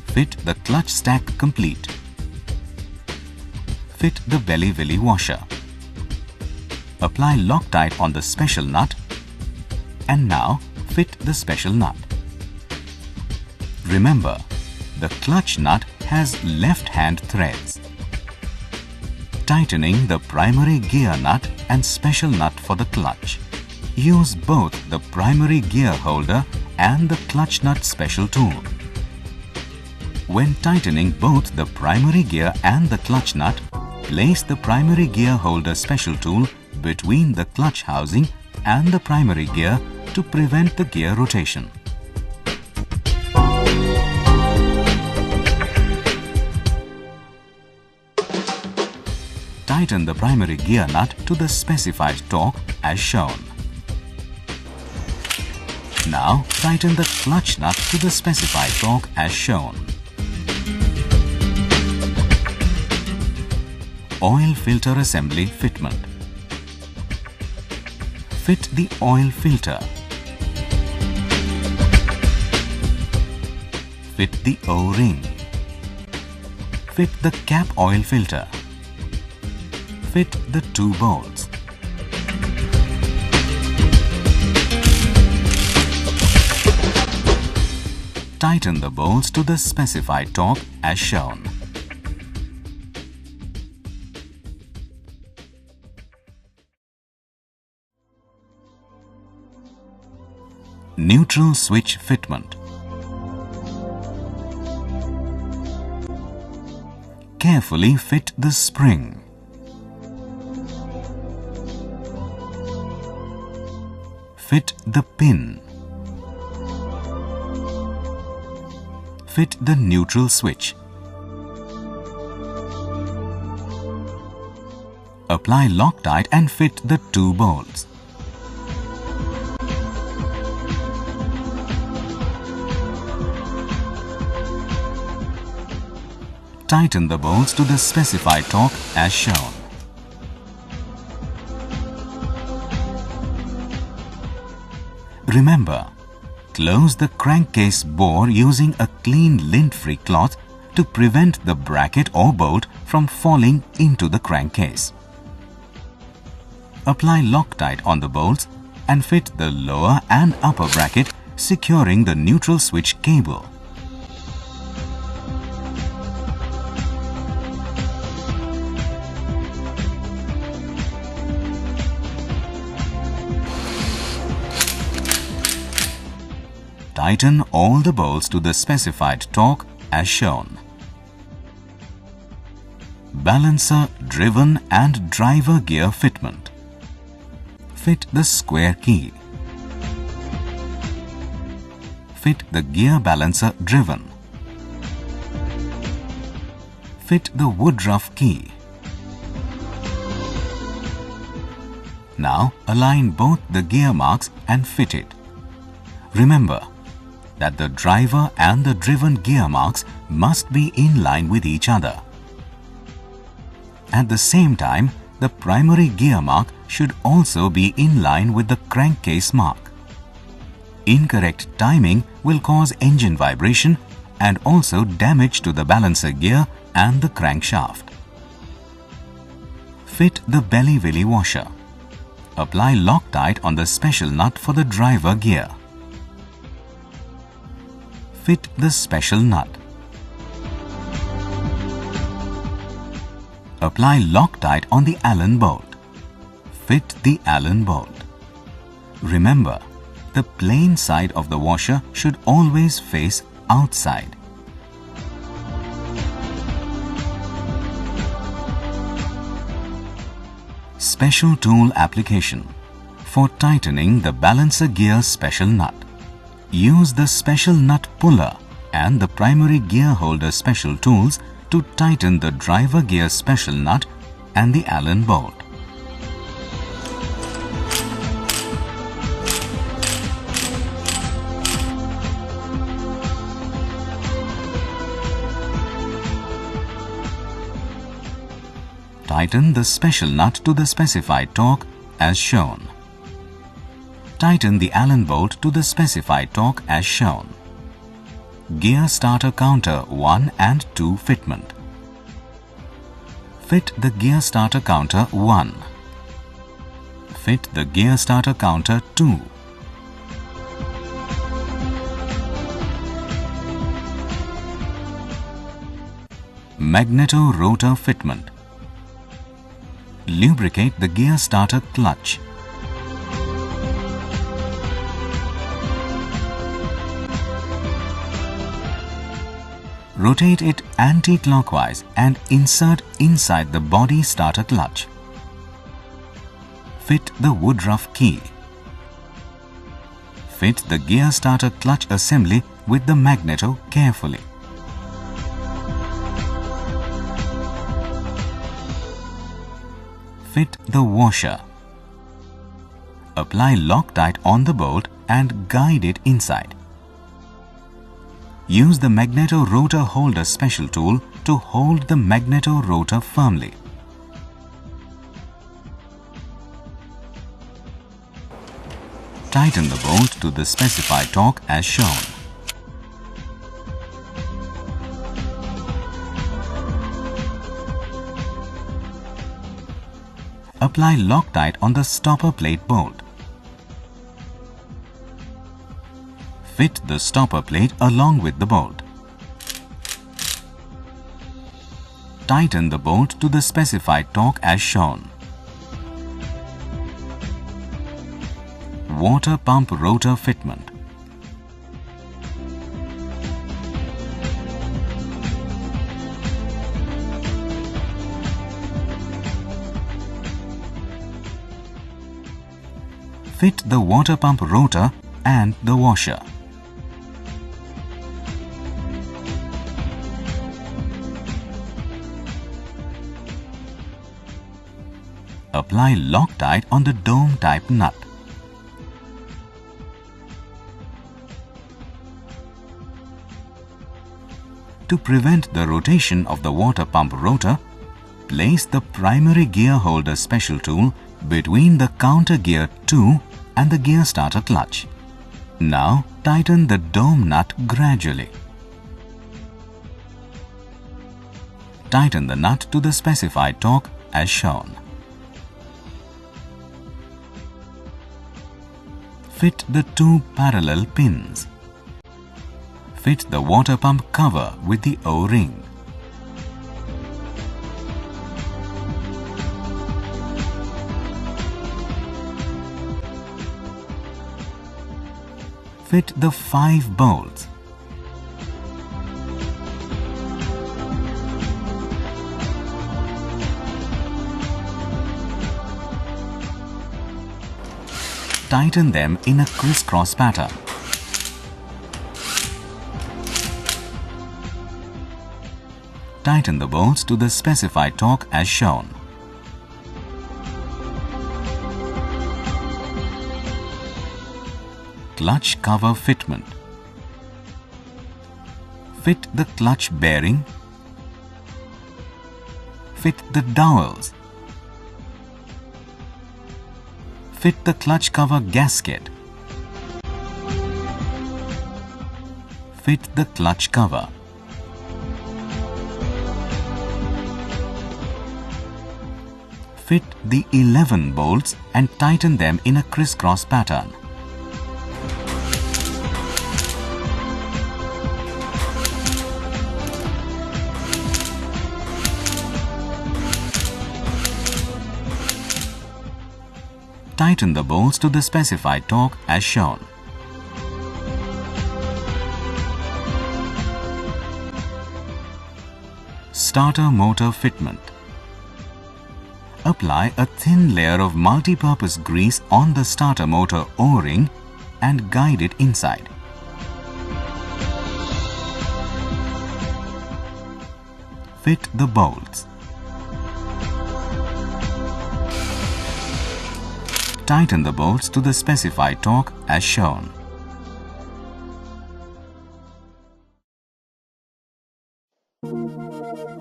Fit the clutch stack complete. Fit the belly-willy washer. Apply Loctite on the special nut and now fit the special nut. Remember, the clutch nut has left-hand threads. Tightening the primary gear nut and special nut for the clutch. Use both the primary gear holder and the clutch nut special tool. When tightening both the primary gear and the clutch nut, place the primary gear holder special tool between the clutch housing and the primary gear to prevent the gear rotation. Tighten the primary gear nut to the specified torque as shown. Now tighten the clutch nut to the specified torque as shown. Oil filter assembly fitment. Fit the oil filter. Fit the O-ring. Fit the cap oil filter. Fit the 2 bolts. Tighten the bolts to the specified torque as shown. Neutral switch fitment. Carefully fit the spring. Fit the pin. Fit the neutral switch. Apply Loctite and fit the 2 bolts. Tighten the bolts to the specified torque as shown. Remember, close the crankcase bore using a clean lint-free cloth to prevent the bracket or bolt from falling into the crankcase. Apply Loctite on the bolts and fit the lower and upper bracket, securing the neutral switch cable. Tighten all the bolts to the specified torque as shown. Balancer, driven and driver gear fitment. Fit the square key. Fit the gear balancer driven. Fit the woodruff key. Now align both the gear marks and fit it. Remember that the driver and the driven gear marks must be in line with each other. At the same time, the primary gear mark should also be in line with the crankcase mark. Incorrect timing will cause engine vibration and also damage to the balancer gear and the crankshaft. Fit the belly-willy washer. Apply Loctite on the special nut for the driver gear. Fit the special nut. Apply Loctite on the Allen bolt. Fit the Allen bolt. Remember, the plain side of the washer should always face outside. Special tool application. For tightening the balancer gear special nut, use the special nut puller and the primary gear holder special tools to tighten the driver gear special nut and the Allen bolt. Tighten the special nut to the specified torque as shown. Tighten the Allen bolt to the specified torque as shown. Gear starter counter 1 and 2 fitment. Fit the gear starter counter 1. Fit the gear starter counter 2. Magneto rotor fitment. Lubricate the gear starter clutch. Rotate it anti-clockwise and insert inside the body starter clutch. Fit the woodruff key. Fit the gear starter clutch assembly with the Magneto carefully. Fit the washer. Apply Loctite on the bolt and guide it inside. Use the Magneto rotor holder special tool to hold the Magneto rotor firmly. Tighten the bolt to the specified torque as shown. Apply Loctite on the stopper plate bolt. Fit the stopper plate along with the bolt. Tighten the bolt to the specified torque as shown. Water pump rotor fitment. Fit the water pump rotor and the washer. Apply Loctite on the dome type nut. To prevent the rotation of the water pump rotor, place the primary gear holder special tool between the counter gear 2 and the gear starter clutch. Now tighten the dome nut gradually. Tighten the nut to the specified torque as shown. Fit the two parallel pins. Fit the water pump cover with the O-ring. Fit the 5 bolts. Tighten them in a crisscross pattern. Tighten the bolts to the specified torque as shown. Clutch cover fitment. Fit the clutch bearing. Fit the dowels. Fit the clutch cover gasket. Fit the clutch cover. Fit the 11 bolts and tighten them in a crisscross pattern. Tighten the bolts to the specified torque as shown. Starter motor fitment. Apply a thin layer of multi-purpose grease on the starter motor O-ring and guide it inside. Fit the bolts. Tighten the bolts to the specified torque as shown.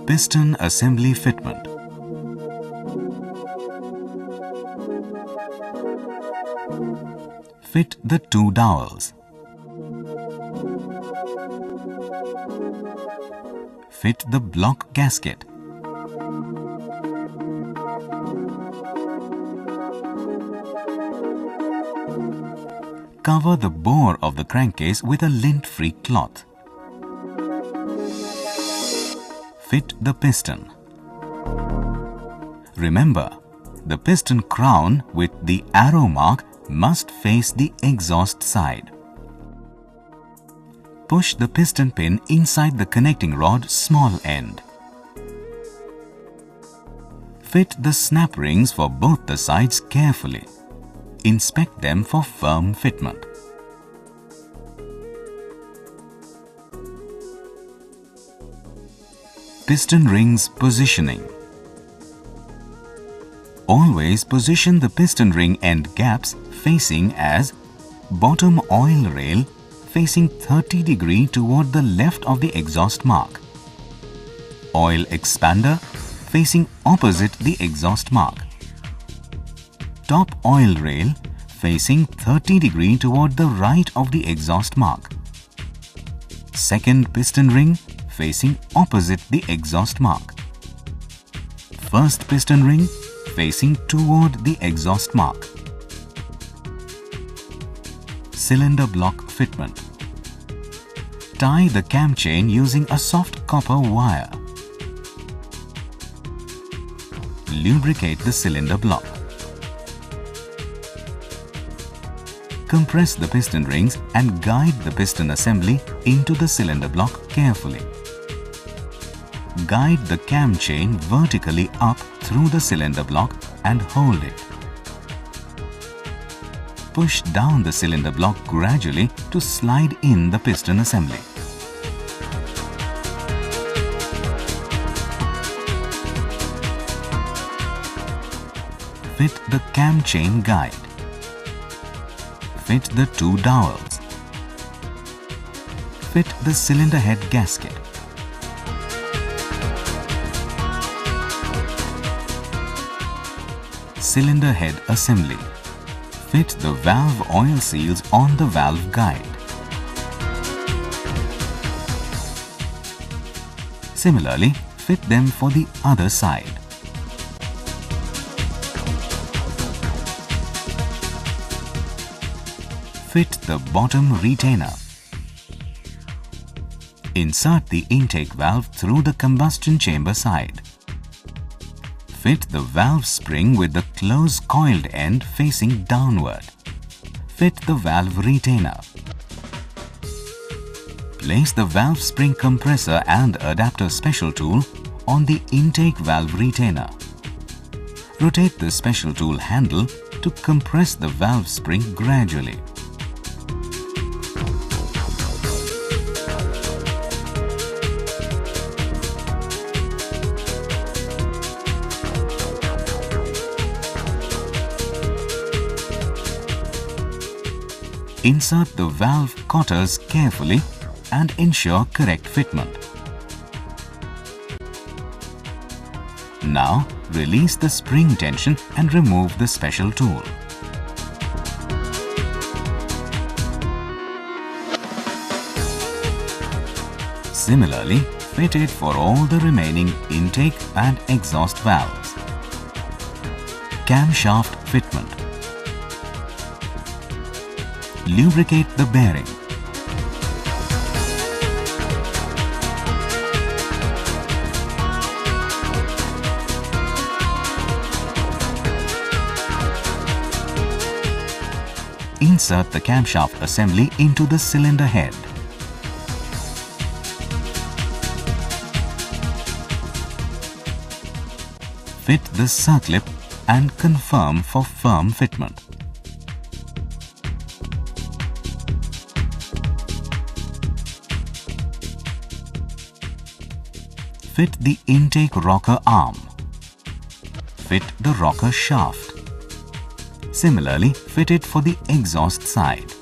Piston assembly fitment. Fit the 2 dowels. Fit the block gasket. Cover the bore of the crankcase with a lint-free cloth. Fit the piston. Remember, the piston crown with the arrow mark must face the exhaust side. Push the piston pin inside the connecting rod small end. Fit the snap rings for both the sides carefully. Inspect them for firm fitment. Piston rings positioning. Always position the piston ring end gaps facing as bottom oil rail facing 30 degree toward the left of the exhaust mark. Oil expander facing opposite the exhaust mark. Top oil rail facing 30 degree toward the right of the exhaust mark. Second piston ring facing opposite the exhaust mark. First piston ring facing toward the exhaust mark. Cylinder block fitment. Tie the cam chain using a soft copper wire. Lubricate the cylinder block. Compress the piston rings and guide the piston assembly into the cylinder block carefully. Guide the cam chain vertically up through the cylinder block and hold it. Push down the cylinder block gradually to slide in the piston assembly. Fit the cam chain guide. Fit the two dowels. Fit the cylinder head gasket. Cylinder head assembly. Fit the valve oil seals on the valve guide. Similarly, fit them for the other side. Fit the bottom retainer. Insert the intake valve through the combustion chamber side. Fit the valve spring with the close coiled end facing downward. Fit the valve retainer. Place the valve spring compressor and adapter special tool on the intake valve retainer. Rotate the special tool handle to compress the valve spring gradually. Insert the valve cotters carefully and ensure correct fitment. Now, release the spring tension and remove the special tool. Similarly, fit it for all the remaining intake and exhaust valves. Camshaft fitment. Lubricate the bearing. Insert the camshaft assembly into the cylinder head. Fit the circlip and confirm for firm fitment. Fit the intake rocker arm. Fit the rocker shaft. Similarly, fit it for the exhaust side.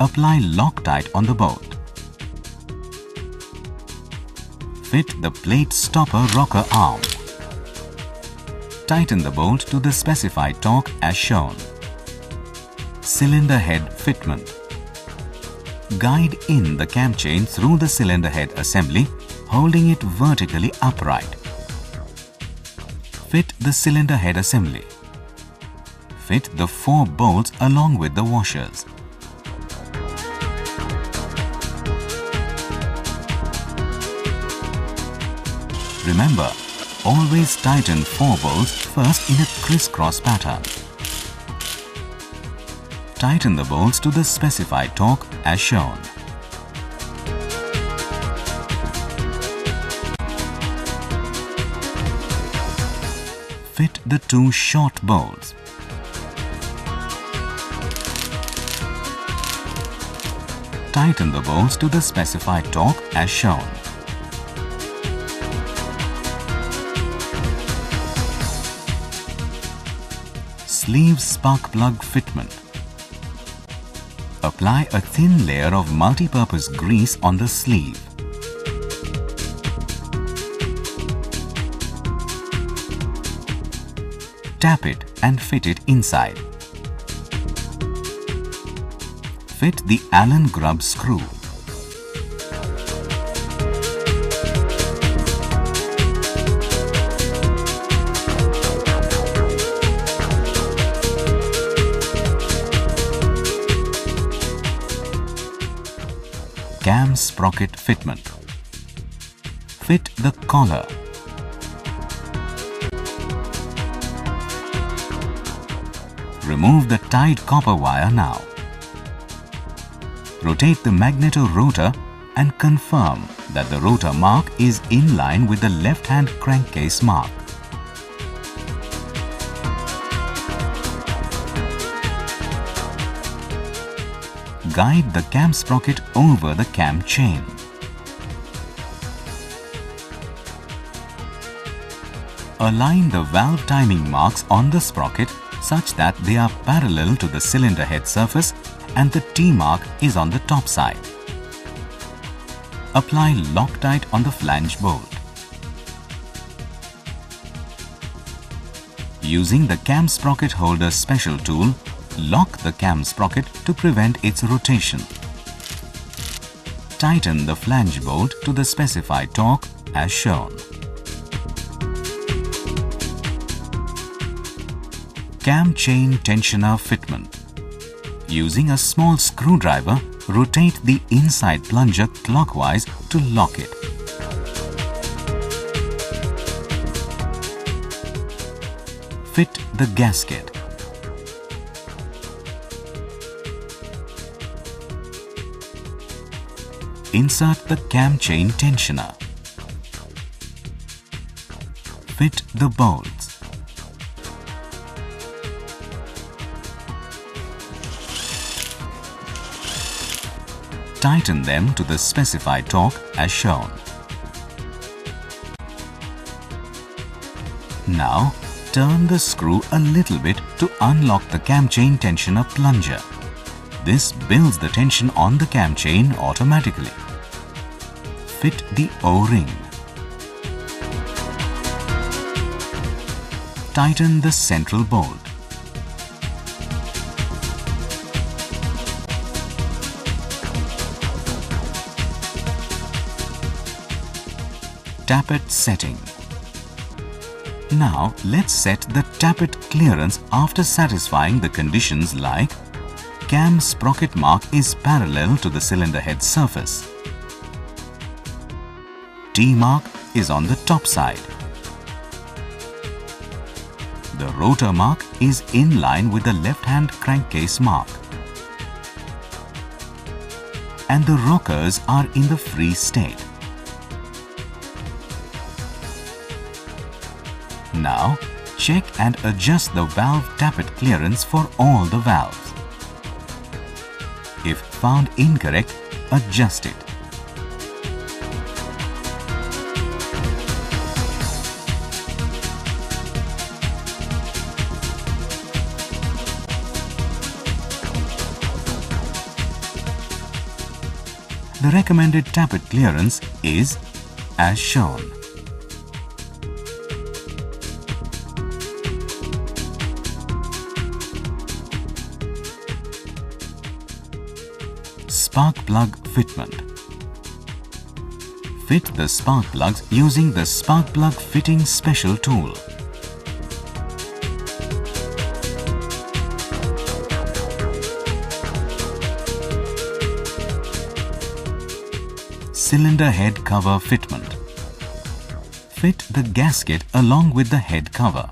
Apply Loctite on the bolt. Fit the plate stopper rocker arm. Tighten the bolt to the specified torque as shown. Cylinder head fitment. Guide in the cam chain through the cylinder head assembly, holding it vertically upright. Fit the cylinder head assembly. Fit the 4 bolts along with the washers. Remember, always tighten 4 bolts first in a crisscross pattern. Tighten the bolts to the specified torque as shown. Fit the two short bolts. Tighten the bolts to the specified torque as shown. Sleeve spark plug fitment. Apply a thin layer of multi-purpose grease on the sleeve. Tap it and fit it inside. Fit the Allen grub screw. Cam sprocket fitment. Fit the collar. Remove the tied copper wire now. Rotate the magneto rotor and confirm that the rotor mark is in line with the left-hand crankcase mark. Guide the cam sprocket over the cam chain. Align the valve timing marks on the sprocket such that they are parallel to the cylinder head surface and the T mark is on the top side. Apply Loctite on the flange bolt. Using the cam sprocket holder special tool, lock the cam sprocket to prevent its rotation. Tighten the flange bolt to the specified torque as shown. Cam chain tensioner fitment. Using a small screwdriver, rotate the inside plunger clockwise to lock it. Fit the gasket. Insert the cam chain tensioner. Fit the bolts. Tighten them to the specified torque as shown. Now, turn the screw a little bit to unlock the cam chain tensioner plunger. This builds the tension on the cam chain automatically. Fit the O-ring. Tighten the central bolt. Tappet setting. Now let's set the tappet clearance after satisfying the conditions like cam sprocket mark is parallel to the cylinder head surface. T mark is on the top side. The rotor mark is in line with the left-hand crankcase mark. And the rockers are in the free state. Now, check and adjust the valve tappet clearance for all the valves. If found incorrect, adjust it. The recommended tappet clearance is as shown. Spark plug fitment. Fit the spark plugs using the spark plug fitting special tool. Cylinder head cover fitment. Fit the gasket along with the head cover.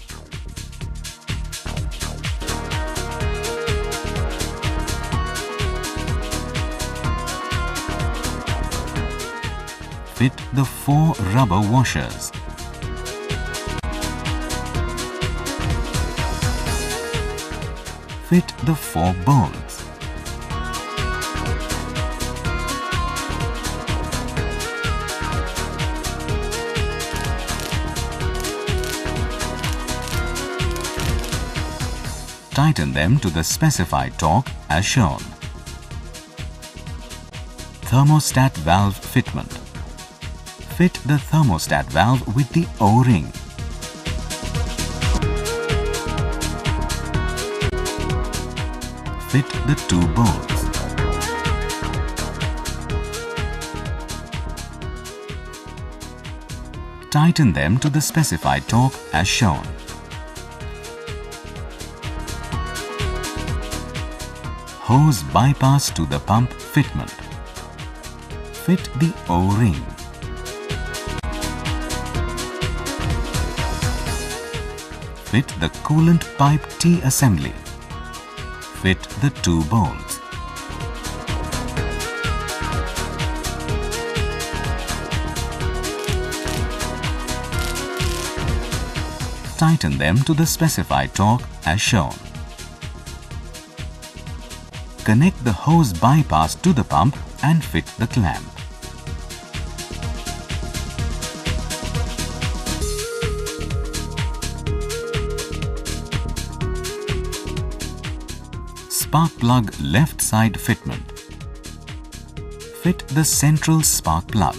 Fit the 4 rubber washers. Fit the 4 bolts. Tighten them to the specified torque as shown. Thermostat valve fitment. Fit the thermostat valve with the O-ring. Fit the 2 bolts. Tighten them to the specified torque as shown. Hose bypass to the pump fitment. Fit the O-ring. Fit the coolant pipe T assembly. Fit the 2 bolts. Tighten them to the specified torque as shown. Connect the hose bypass to the pump and fit the clamp. Spark plug left side fitment. Fit the central spark plug.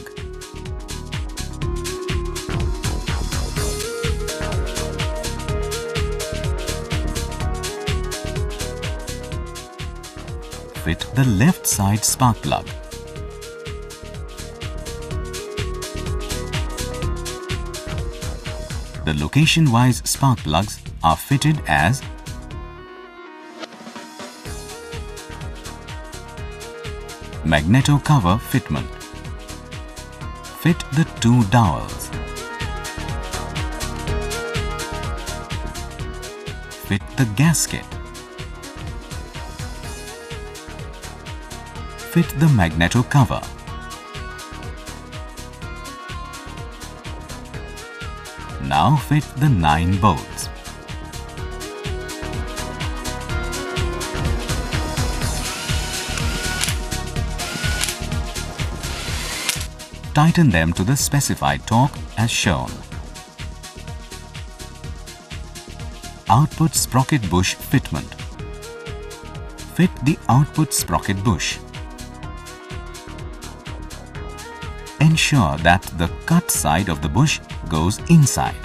Fit the left side spark plug. The location-wise spark plugs are fitted as Magneto cover fitment. Fit the 2 dowels. Fit the gasket. Fit the Magneto cover. Now fit the 9 bolts. Tighten them to the specified torque as shown. Output sprocket bush fitment. Fit the output sprocket bush. Ensure that the cut side of the bush goes inside.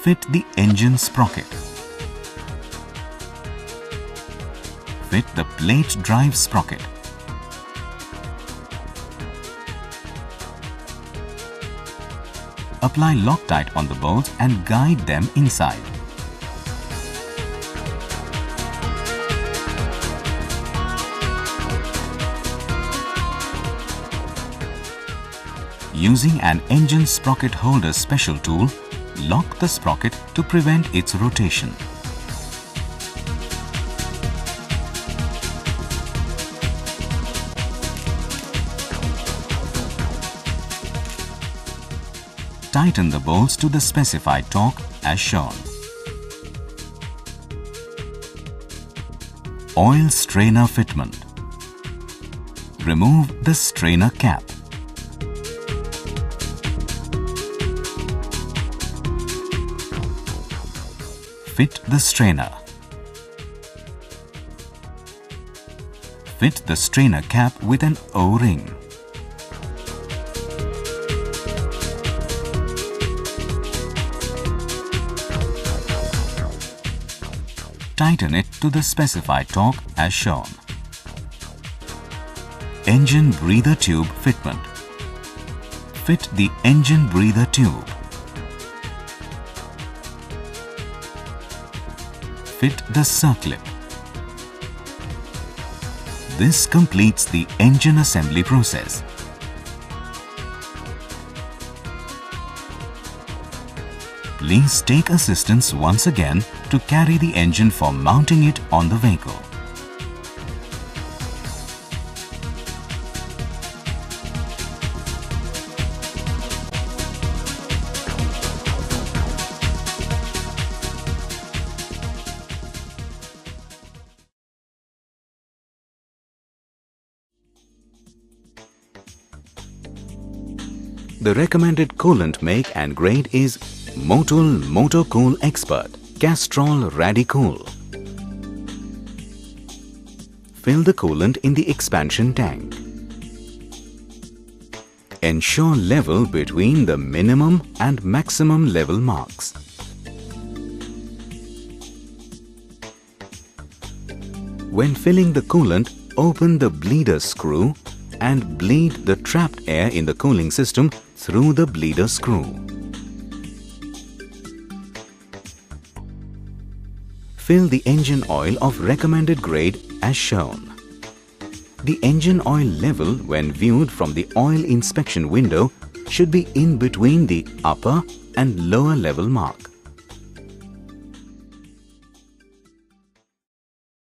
Fit the engine sprocket. Fit the plate drive sprocket. Apply Loctite on the bolts and guide them inside. Using an engine sprocket holder special tool, lock the sprocket to prevent its rotation. Tighten the bolts to the specified torque as shown. Oil strainer fitment. Remove the strainer cap. Fit the strainer. Fit the strainer cap with an O-ring. Tighten it to the specified torque as shown. Engine breather tube fitment. Fit the engine breather tube. Fit the circlip. This completes the engine assembly process. Please take assistance once again to carry the engine for mounting it on the vehicle. The recommended coolant make and grade is Motul Motocool Expert, Castrol Radicool. Fill the coolant in the expansion tank. Ensure level between the minimum and maximum level marks. When filling the coolant, open the bleeder screw and bleed the trapped air in the cooling system through the bleeder screw. Fill the engine oil of recommended grade as shown. The engine oil level when viewed from the oil inspection window should be in between the upper and lower level mark.